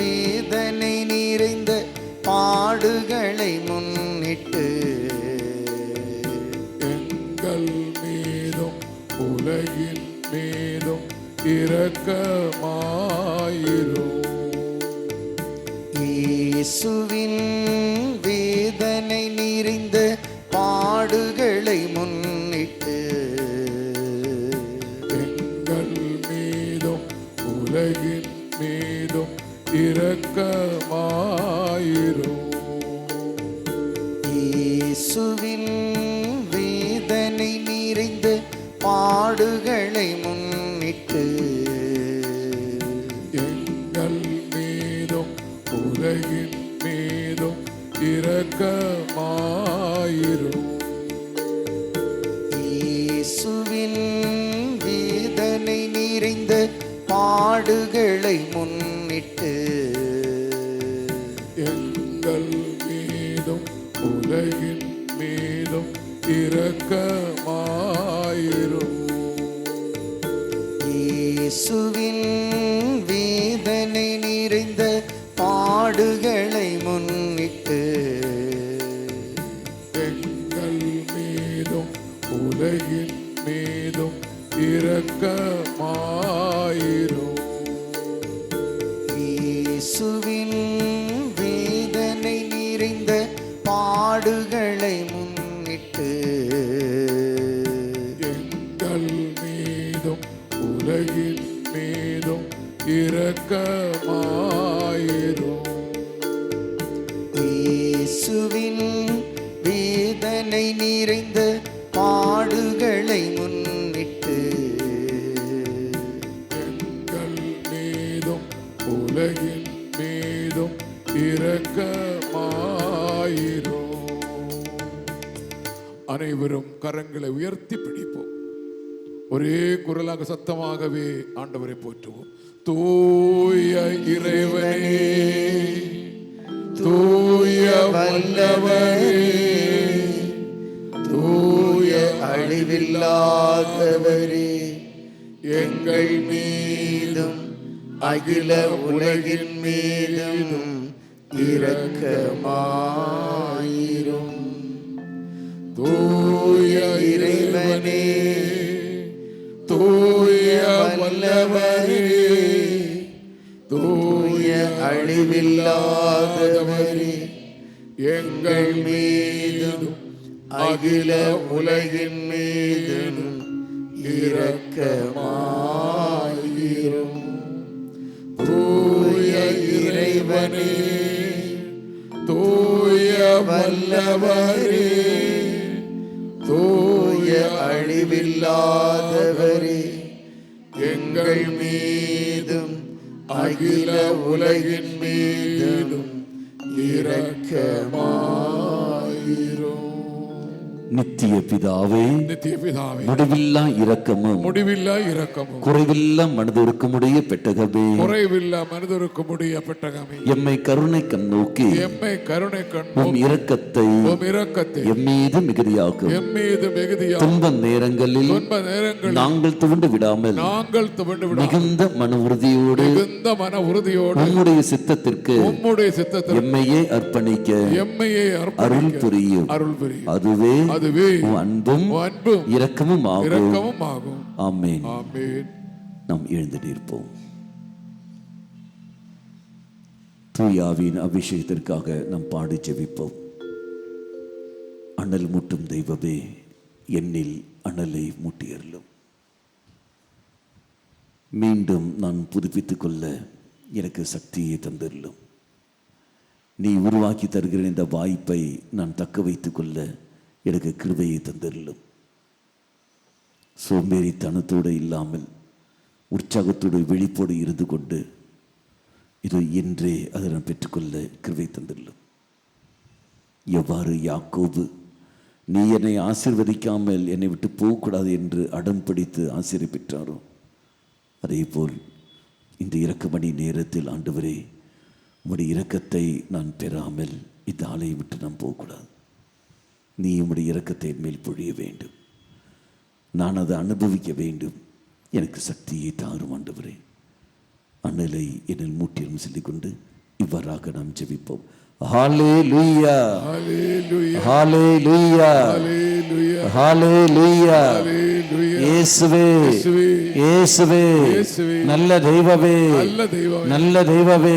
பாடுகளை முன்னிட்டு எங்கள் மீதும் உலகின் மீதும் இரக்கமாயிரும். இயேசுவின் வேதனை நிறைந்த பாடுகளை முன்னிட்டு எங்கள் மீதும் உலகின் மீதும் இரக்கமாயிரும். இயேசுவின் வேதனை நிறைந்த பாடுகளை முன்னிட்டு எங்கள் மீதும் உலகின் மீதும் இரக்கமாயிரும். இயேசுவின் வேதனை நிறைந்த பாடுகளை முன்னிட்டு எங்கள் மீதும் உலகின் மீதும் இரக்கமாயிரும். இயேசுவின் வேதனை நிறைந்த பாடுகளை முன்னிட்டு எங்கள் மீதும் உலகின் மீதும் இரக்கமாயிரும். இயேசுவின் வேதனை நிறைந்த பாடுகளை முன்னிட்டு எங்கள் மீதும் உலகின் மீதும் இரக்கமாயிரும். இயேசுவின் வேதனை நிறைந்த பாடுகளை முன்னிட்டு எங்கள் மீதும் உலகின் மீதும் இரக்கமாயிரும். அனைவரும் கரங்களை உயர்த்தி பிடிப்போம். ஒரே குரலாக சத்தமாகவே ஆண்டவரை போற்றுவோம். தூய இறைவனே, தூய வல்லவரே, தூய அழிவில்லாதவரே, எங்கள் மீதும் அகில உலகின் மீதும் இரக்கமாயிரும். தூய இறைவனே, தூய வல்லவரே, தூய அழிவில்லாதவரே, எங்கள் மீதும் அகில உலகின் மீதும் இரக்கமாயிரும். தூய இறைவனே, தூய வல்லவரே, அழிவில்லாதவரே எங்கள் மீதும் அகில உலகின் மீதும் இரக்கமாயிரும். நித்திய பிதாவே, நித்திய பிதாவே, முடிவில்லா இரக்கமும் முடிவில்லா இரக்கமும் குறைவில்லா மனதிற்குமுடைய பெட்டகமே, குறைவில்லா மனதிற்குமுடைய பெட்டகமே, எம்மை கருணை கண்ணோக்கி எம்மை கருணை கண் உம் இரக்கத்தை எம்மீது மிகுதியாக்கும். துன்ப நேரங்களில் நாங்கள் துவண்டு விடாமல் மிகுந்த மன உறுதியோடு உம்முடைய சித்தத்திற்கு எம்மையே அர்ப்பணிக்க அருள் புரியும். அதுவே அன்பும் இரக்கமும் ஆகும். ஆமென். நாம் எழுந்து நிற்போம். தூயாவின் அபிஷேகத்திற்காக நாம் பாடி ஜெபிப்போம். அனல் மூட்டும் தெய்வமே, என்னில் அனலை மூட்டியருளும். மீண்டும் நான் புதுப்பித்துக் கொள்ள எனக்கு சக்தியை தந்திருளும். நீ உருவாக்கி தருகிற இந்த வாய்ப்பை நான் தக்க வைத்துக் கொள்ள எனக்கு கிருபையை தந்திருளும். சோம்பேறித்தனத்தோடு இல்லாமல் உற்சாகத்தோடு விழிப்போடு இருந்து கொண்டு இது என்றே அதை நான் பெற்றுக்கொள்ள கிருபை தந்திருளும். எவ்வாறு யாக்கோபு நீ என்னை ஆசீர்வதிக்காமல் என்னை விட்டு போகக்கூடாது என்று அடம் பிடித்து ஆசீர்வாதம் பெற்றாரோ, அதே போல் இந்த இரக்கமணி நேரத்தில் ஆண்டவரே, உம்முடைய இரக்கத்தை நான் பெறாமல் இந்த ஆலையை விட்டு நான் போகக்கூடாது. நீ உம்முடைய இரக்கத்தை மேல் பொழிய வேண்டும். நான் அதை அனுபவிக்க வேண்டும். எனக்கு சக்தியை தாரும் ஆண்டவரே. அனலை என்னில் மூட்டிலும் சொல்லிக்கொண்டு இவ்வாறாக நாம் ஜெபிப்போம். ஹல்லேலூயா, ஹல்லேலூயா, ஹல்லேலூயா. இயேசுவே, இயேசுவே, நல்ல தெய்வமே, நல்ல தெய்வமே,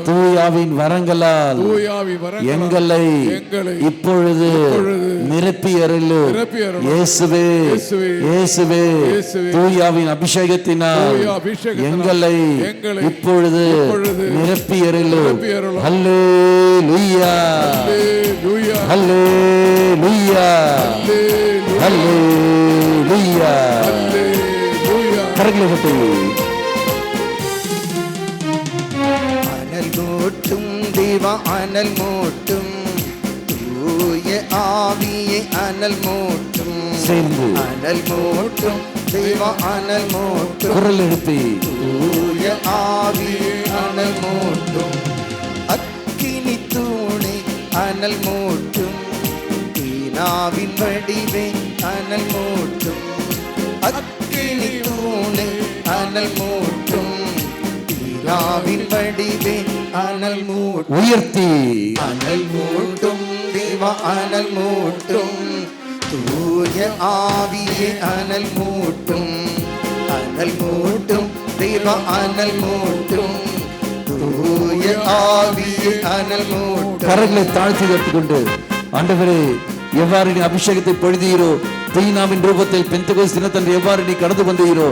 தூயாவின் வரங்களால் எங்களை இப்பொழுது நிரப்பி அருளும். இயேசுவே, இயேசுவே, தூயாவின் அபிஷேகத்தினால் எங்களை இப்பொழுது நிரப்பி அருளும். ஹல்லேலூயா, ஹல்லேலூயா, ஹல்லேலூயா. கரங்களை தட்டி அனல் மூட்டும் தேவா, அனல் மூட்டும் தூய ஆவியே, அனல் மூட்டும் சேர்ந்து அனல் மூட்டும் தேவா, அனல் மூட்டும் குரல் எழுப்பி தூய ஆவியே, அனல் மூட்டும் அக்கினி தூணே, அனல் மூட்டும் தீனாவின் வடிவே, அனல் மூட்டும் அக்கினி தூணே, அனல் மூட்டும் தீனாவின் வடிவே, அனல் மூட்டும் உயர்த்தி அனல் மூட்டும் தேவா, அனல் மூட்டும் தூய ஆவியே, அனல் மூட்டும் அனல் மூட்டும் தேவா, அனல் மூட்டும் தூய ஆவியே, அனல் மூட்டும். கரங்களை தாழ்த்தி வைத்துக்கொண்டு ஆண்டவரே, எவ்வாறு நீ அபிஷேகத்தை பொழுதீரோ, தீனாவின் ரூபத்தில் பெந்தெகோஸ்து தினத்தன்று எவ்வாறு நீ கடந்து வந்தீரோ,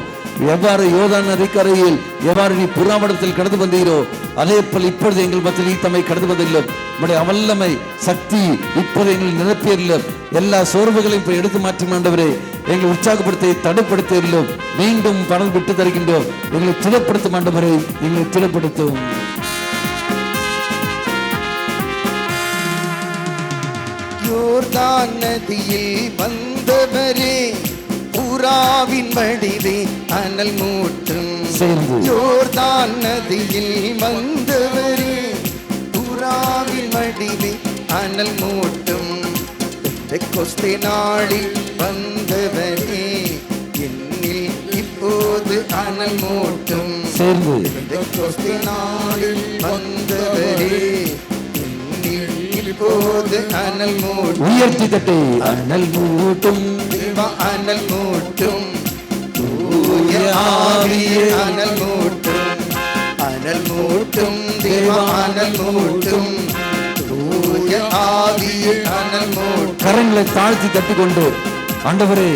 எவ்வாறு யோர்தான் நதிக்கரையில் எவ்வாறு நீ புறாமடத்தில் கடந்து வந்தீரோ, அதே போல் இப்பொழுது எங்கள் மத்தியில் தம்மை கடந்து வந்தில்லும். உம்முடைய வல்லமை சக்தி இப்போது எங்கள் நிரப்பியல்லும். எல்லா சோர்வுகளையும் போய் எடுத்து மாற்றும் ஆண்டவரே. எங்களை உற்சாகப்படுத்தி தடைப்படுத்தியல்லும். மீண்டும் பணம் விட்டு தருகின்றோம். எங்களை திடப்படுத்தும் ஆண்டவரே, எங்களை திடப்படுத்தும். யோர்தான் நதியில் வந்தவரே, புறாவின் வடிவே, அனல் மூட்டும். யோர்தான் நதியில் வந்தவரே, புறாவின் வடிவே, அனல் மூட்டும். பெந்தெகோஸ்தே நாளில் வந்தவரே, என்னில் இப்போது அனல் மூட்டும். பெந்தெகோஸ்தே நாளில் வந்தவரே, இப்போது அனல் மூட்டும். உயர்த்தி தட்டி அனல் மூட்டும் தேவா, அனல் மூட்டும் தூய ஆவியே, அனல் மூட்டும் அனல் மூட்டும் தேவா, அனல் மூட்டும் தூய ஆவியே, அனல் மூட்டும். கரங்களை தாழ்த்தி தட்டி கொண்டு ஆண்டவரே,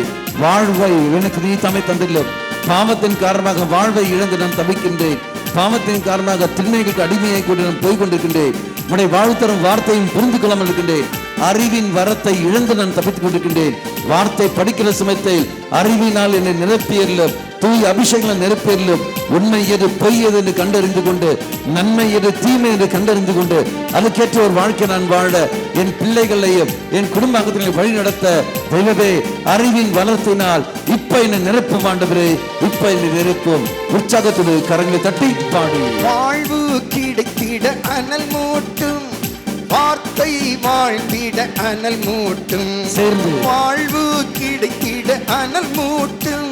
வாழ்வை எனக்கு நீ தம்மை தந்தில்லும். பாவத்தின் காரணமாக வாழ்வை இழந்து நான் தவிக்கின்றேன். பாவத்தின் காரணமாக திண்மைகளுக்கு அடிமையை கொண்டு நான் போய்கொண்டிருக்கின்றேன். உன்னுடைய வாழ்த்தரும் வார்த்தையும் புரிந்து கொள்ளாமல் இருக்கின்றேன். அறிவின் வரத்தை இழந்து நான் தப்பித்துக் கொண்டிருக்கின்றேன். வார்த்தை படிக்கிற சமயத்தில் அறிவினால் என்னை நிரப்பியலும் தூய் அபிஷேகம் நிரப்பியலும் உண்மை எது பொய் எது என்று கண்டறிந்து கொண்டு நன்மை எது தீமை என்று கண்டறிந்து கொண்டு அதுக்கேற்ற ஒரு வாழ்க்கை நான் வாழ என் பிள்ளைகளையும் என் குடும்பத்தினையும் வழி நடத்த தெய்வமே அறிவின் வளர்த்தினால் இப்ப என்னை நிரப்பும் ஆண்டவரே, இப்ப என்னை நிரப்பும். உற்சாகத்தோடு கரங்களை தட்டி பாடி வாழ்வு கிடைத்திட அனல் மூட்டும், வார்த்தை வாழ்ந்திட அனல் மூட்டும். சேர்ந்து வாழ்வு கிடைத்திட அனல் மூட்டும்,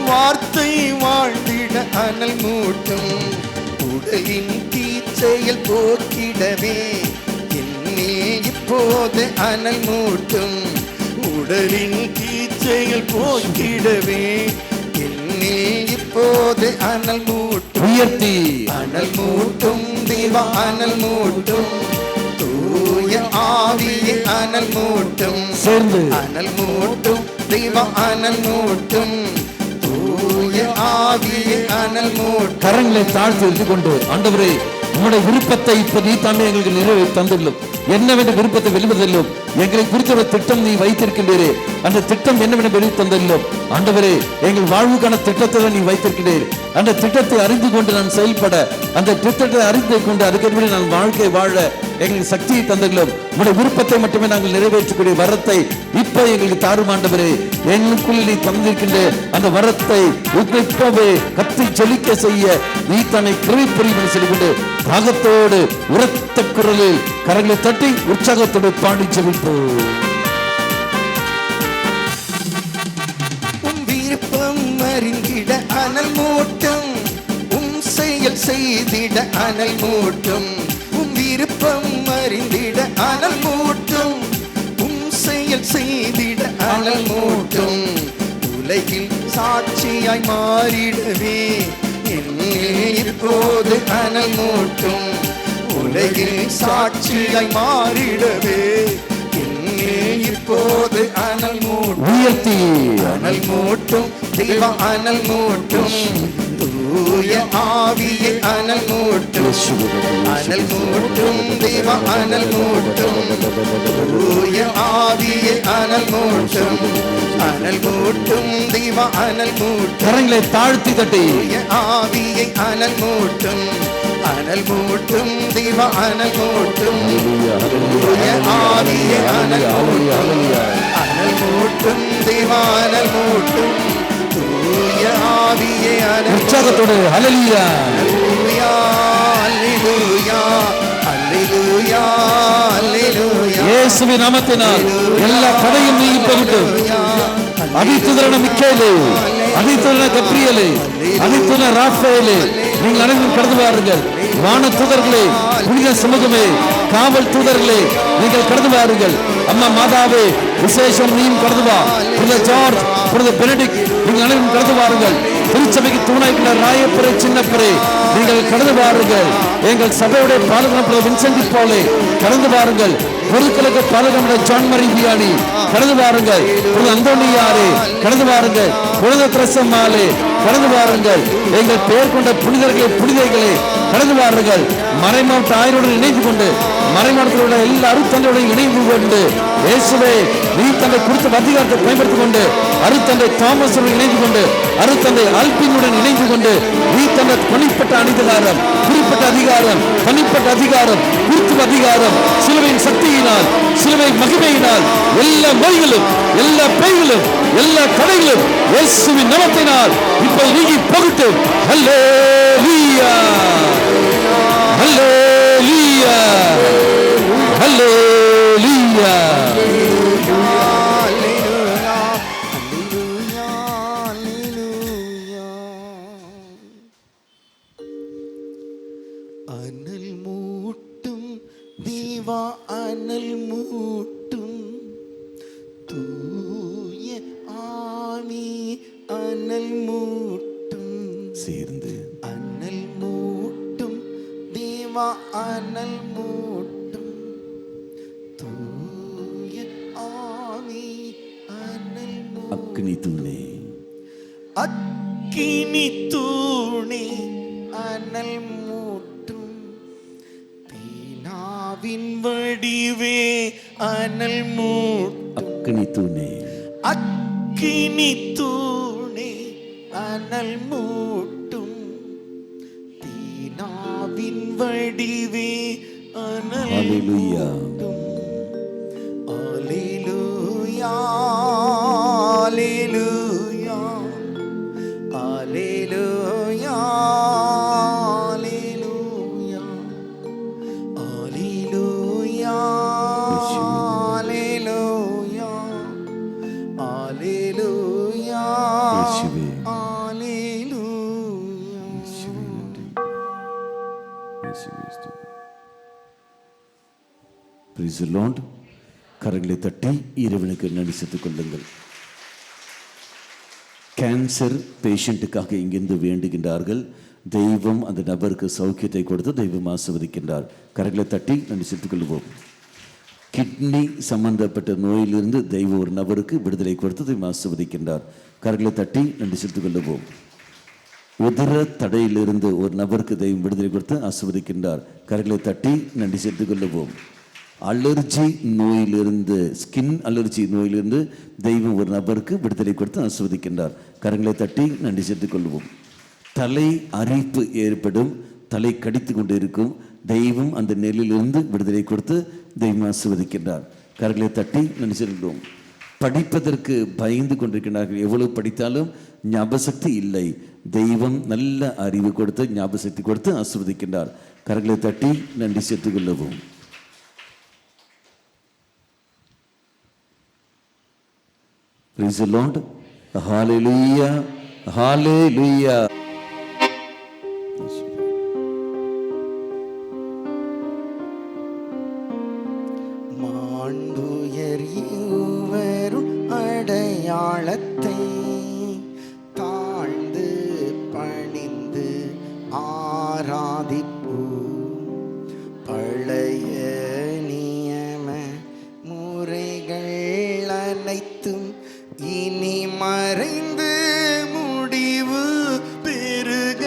வார்த்தை வாழ்ந்திட அனல் மூட்டும். உடலின் தீச்செயல் போக்கிடவே என்னே இப்போது அனல் மூட்டும். உடலின் தீச்செயல் போக்கிடவே என்னே இப்போது அனல் மூட்டும். உயர்த்தி அனல் மூட்டும் தேவா அனல் மூட்டும், தூய ஆவியே அனல் மூட்டும். சேர்ந்து அனல் மூட்டும் தேவா அனல் மூட்டும், தூய ஆவியே அனல் மூட்டும். கரங்களை தாழ்த்தி இருந்து கொண்டு ஆண்டவரே உங்களுடைய விருப்பத்தை இப்ப நீ தாமே எங்களுக்கு நிறைவேற்றி தந்துள்ளோம். என்னவென்று விருப்பத்தை வெளிவதில்லும் எங்களை குறித்த ஒரு திட்டம் நீ வைத்திருக்கின்றீரே, அந்த திட்டம் என்னவென்று வெளி தந்துள்ளோம். ஆண்டவரே எங்கள் வாழ்வுக்கான திட்டத்தை நீ வைத்திருக்கிறீர். அந்த திட்டத்தை அறிந்து கொண்டு நான் செயல்பட, அந்த திட்டத்தை அறிந்து கொண்டு அதுக்கேற்படி நான் வாழ்க்கை வாழ எங்களுக்கு சக்தியை தந்துள்ளோம். உங்களுடைய விருப்பத்தை மட்டுமே நாங்கள் நிறைவேற்றக்கூடிய வரத்தை இப்ப எங்களுக்கு தாரும் ஆண்டவரே. எங்களுக்குள்ள நீ தந்திருக்கின்ற அந்த வரத்தை இப்பவே கத்தி ஜொலிக்க செய்ய நீ தன்னை கிருபை புரியும் சொல்லிக்கொண்டு தாகத்தோடு உரத்த குரலில் கரங்களை தட்டி உற்சாகத்தோடு பாடி ஜெபிப்போம். உன் விருப்பம் அறிந்திட அனல் மூட்டும், உன் செயல் செய்திட அனல் மூட்டும். உன் விருப்பம் அறிந்திட அனல் மூட்டும், உன் செயல் செய்திட அனல் மூட்டும். உலகில் சாட்சியாய் மாறிடவே என்னில் இப்போது அனல் மூட்டும். உலகில் சாட்சியாய் மாறிடவே என்னில் இப்போது அனல் மூட்டும். உயர்த்தி அனல் மூட்டும் தேவா அனல் மூட்டும், தூய ஆவியே அனல் மூட்டும். அனல் மூட்டும் தேவா அனல் மூட்டும், தூய ஆவியே அனல் மூட்டும். அனல் மூட்டும் தேவா அனல் மூட்டும். கரங்களை தாழ்த்தி தட்டி தூய ஆவியை அனல் மூட்டும். அனல் மூட்டும் தேவா அனல் மூட்டும், தூய ஆவியை அனல் மூட்டும். அனல் மூட்டும் தேவா அனல் மூட்டும், தூய ஆவியை அனல். உற்சாகத்தோடு ஹல்லேலூயா அல்லேலூயா அல்லேலூயா அல்லேலூயா அல்லேலூயா. இயேசுவின் நாமத்தினால் எல்லா தடையும் நீங்கி போகட்டும். அதித்துதரான மிக்கேலே, அதித்துதரான கப்ரியேலே, அதித்துதரான ராஃபேலே நீங்கள் அனைவரும் கடந்து வாருங்கள். வான தூதர்களே, புனித சமூகமே, காவல் தூதர்களே நீங்கள் கடந்து வாருங்கள். அம்மா மாதாவே விசேஷம் நீயும் கடந்து வா. புனித ஜார்ஜ், புனித பெனடிக்ட் நீங்கள் அனைவரும் கடந்து வாருங்கள். திருச்சபைக்கு தூணாய்க்கிற ராயப்பரே சின்னப்பரே நீங்கள் கடந்து வாருங்கள். எங்கள் சபையுடைய பாலகன வின்சென்டி போலே கடந்து வாருங்கள். பொருட்களுக்கு பாலகன ஜான் மரி வியானி கடந்து வாருங்கள். புனித அந்தோனியாரே கடந்து வாருங்கள். புனித திரசம்மாளே கடந்து வாருங்கள். எங்கள் பெயர் கொண்ட புனிதர்களே புனிதைகளே கடந்து வாருங்கள். மறைமாவட்ட ஆயருடன் இணைந்து கொண்டு மறைமாவட்டத்தில் உள்ள எல்லா அருத்தந்தையுடன் இணைந்து கொண்டு இயேசுவே நீ தந்தை குறித்த அதிகாரத்தை பயன்படுத்திக் கொண்டு அருத்தந்தை தாமஸுடன் இணைந்து கொண்டு அருத்தந்தை அல்பினுடன் இணைந்து கொண்டு நீ தந்த தனிப்பட்ட அதிகாரம், குறிப்பிட்ட அதிகாரம், தனிப்பட்ட அதிகாரம், குறித்த அதிகாரம், சிலுவையின் சக்தியினால், சிலுவை மகிமையினால் எல்லா நோய்களும், எல்லா பேய்களும், எல்லா தடைகளும் இயேசுவின் நாமத்தினால் இப்போ நீங்கி போகட்டும். ஹல்லேலூயா ஹல்லேலூயா ஹல்லேலூயா. அனல் மூட்டும் தேவா அனல் மூட்டும், தூய ஆவி அனல் மூட்டும். சேர்ந்து அனல் மூட்டும் தேவா அனல் மூட்டும், தூய ஆவி அனல் மூட்டும். அக்னி தூணே, அக்கினி தூணே அனல் மூட்டும், தீனாவியானவரே வின் வடிவே அனல் அக்கினி தூணே அக்கினி தூணே அனல் மூட்டும் தீனாவின் வடிவே அனல் ஹல்லேலூயா ஹல்லேலூயா ஹல்லேலூயா ஹல்லேலூயா ஹல்லேலூயா ஹல்லேலூயா இயேசுவே ஹல்லேலூயா. Praise the Lord. கரங்களை தட்டி இறைவனுக்கு நன்றி செலுத்திக் கொள்ளுங்கள். கேன்சர் பேஷண்ட்டுக்காக இங்கிருந்து வேண்டுகின்றார்கள். தெய்வம் அந்த நபருக்கு சௌக்கியத்தை கொடுத்து தெய்வம் ஆசீர்வதிக்கின்றார். கரங்களை தட்டி நன்றி செலுத்திக் கொள்வோம். கிட்னி சம்பந்தப்பட்ட நோயிலிருந்து தெய்வம் ஒரு நபருக்கு விடுதலை கொடுத்து தெய்வம் ஆசீர்வதிக்கின்றார். கரங்களை தட்டி நன்றி செலுத்திக் கொள்வோம். உதர தடையிலிருந்து ஒரு நபருக்கு தெய்வம் விடுதலை கொடுத்து ஆசீர்வதிக்கின்றார். கரங்களை தட்டி நன்றி செலுத்திக் கொள்வோம். அலர்ஜி நோயிலிருந்து, ஸ்கின் அலர்ஜி நோயிலிருந்து தெய்வம் ஒரு நபருக்கு விடுதலை கொடுத்து ஆசீர்வதிக்கின்றார். கரங்களை தட்டி நன்றி செலுத்திக் கொள்வோம். தலை அரிப்பு ஏற்படும், தலை கடித்து கொண்டு இருக்கும், தெய்வம் அந்த நெல்லிலிருந்து விடுதலை கொடுத்து தெய்வம் ஆசீர்வதிக்கின்றார். கரங்களை தட்டி நன்றி செலுத்துவோம். படிப்பதற்கு பயந்து கொண்டிருக்கிறார்கள், எவ்வளவு படித்தாலும் ஞாபகசக்தி இல்லை, தெய்வம் நல்ல அறிவு கொடுத்து ஞாபகசக்தி கொடுத்து ஆசீர்வதிக்கின்றார். கரங்களை தட்டி நன்றி செலுத்திக் கொள்வோம். Praise the Lord. Hallelujah. Hallelujah. மாண்புயர் இருவரும் அடையாளத்தை தாழ்ந்து பணிந்து ஆராதிப்பு. பழைய நியம முறைகள் அனைத்தும் இனி மறைந்து முடிவு பெருக.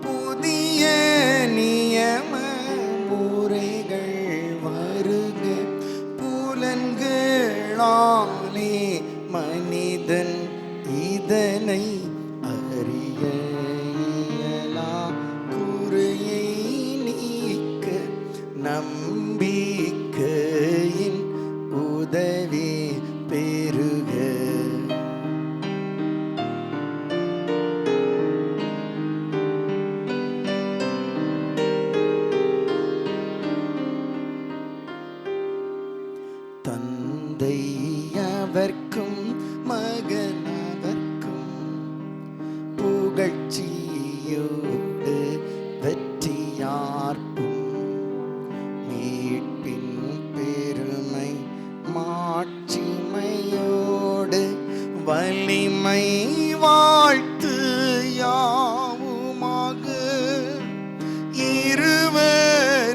புதிய நியம முறைகள் வருக. புலன்களாலே மனிதன் இதனை அறிய இயலா. குறையை நீக்க நம்பிக்கையின் உதவி பெருக. தந்தை அவர்க்கும் மகனவர்க்கும் புகழ்ச்சியோடு வெற்றியார்க்கும் மீட்பின் பெருமை மாட்சிமையோடு வலிமை வாழ்த்து யாவுமாக. இருவரிடமாய்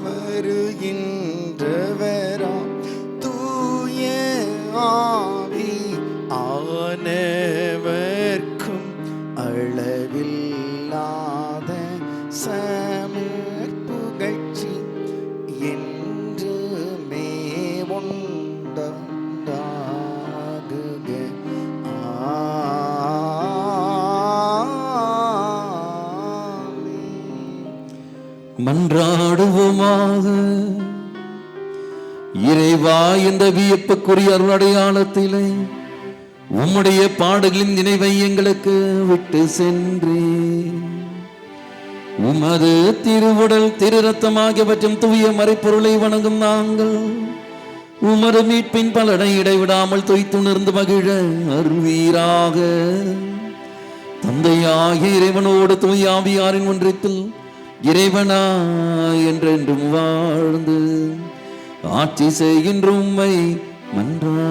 வருகின்றவரா தூய ஆவி ஆனவர்க்கும் அளவில்லாத சமர் புகழ்ச்சி என்றுமே உண்டாகுக. மன்றாடுவோமாக. இறைவா, இந்த வியப்புக்குரிய அருளடையாளத்திலே உம்முடைய பாடுகளின் நினைவை எங்களுக்கு விட்டு சென்றே உமது திருவுடல் திரு ரத்தம் ஆகியவற்றும் தூய மறைப்பொருளை வணங்கும் நாங்கள் உமது மீட்பின் பலனை இடைவிடாமல் தொய்த்துணர்ந்து மகிழ அருள்வீராக. தந்தையாகிய இறைவனோடு தூய ஆவியாரின் ஒன்றிப்பில் இறைவனா என்றென்றும் வாழ்ந்து ஆட்சி செய்கின்ற உம்மை மன்றாடுகின்றோம்.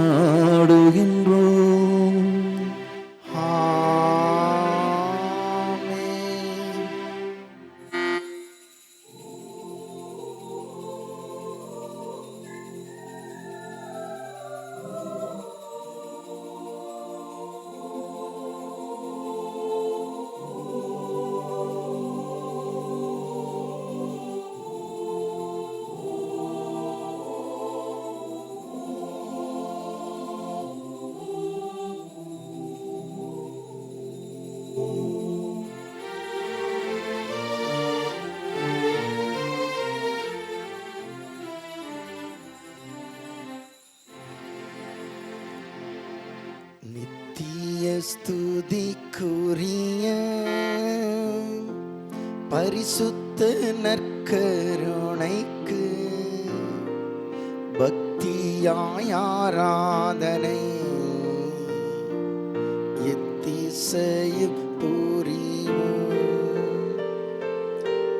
ஸ்துதிக்குரிய பரிசுத்த நற்கருணைக்கு பக்தியாய் ஆராதனை எத்திசையும் புரிவோம்.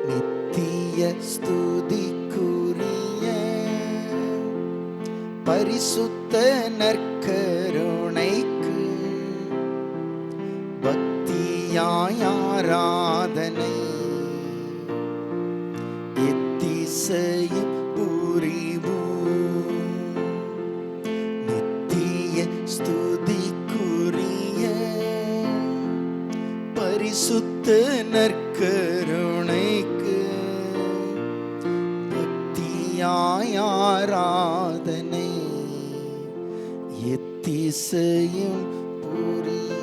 நித்திய ஸ்துதிக்குரிய பரிசுத்த நற்கருணைக்கு பக்தியாய் ஆராதனை எத்திசையும் புரிவோம். நித்திய ஸ்துதிக்குரிய பரிசுத்த நற்கருணைக்கு பக்தியாய் ஆராதனை எத்திசையும் புரிவோம்.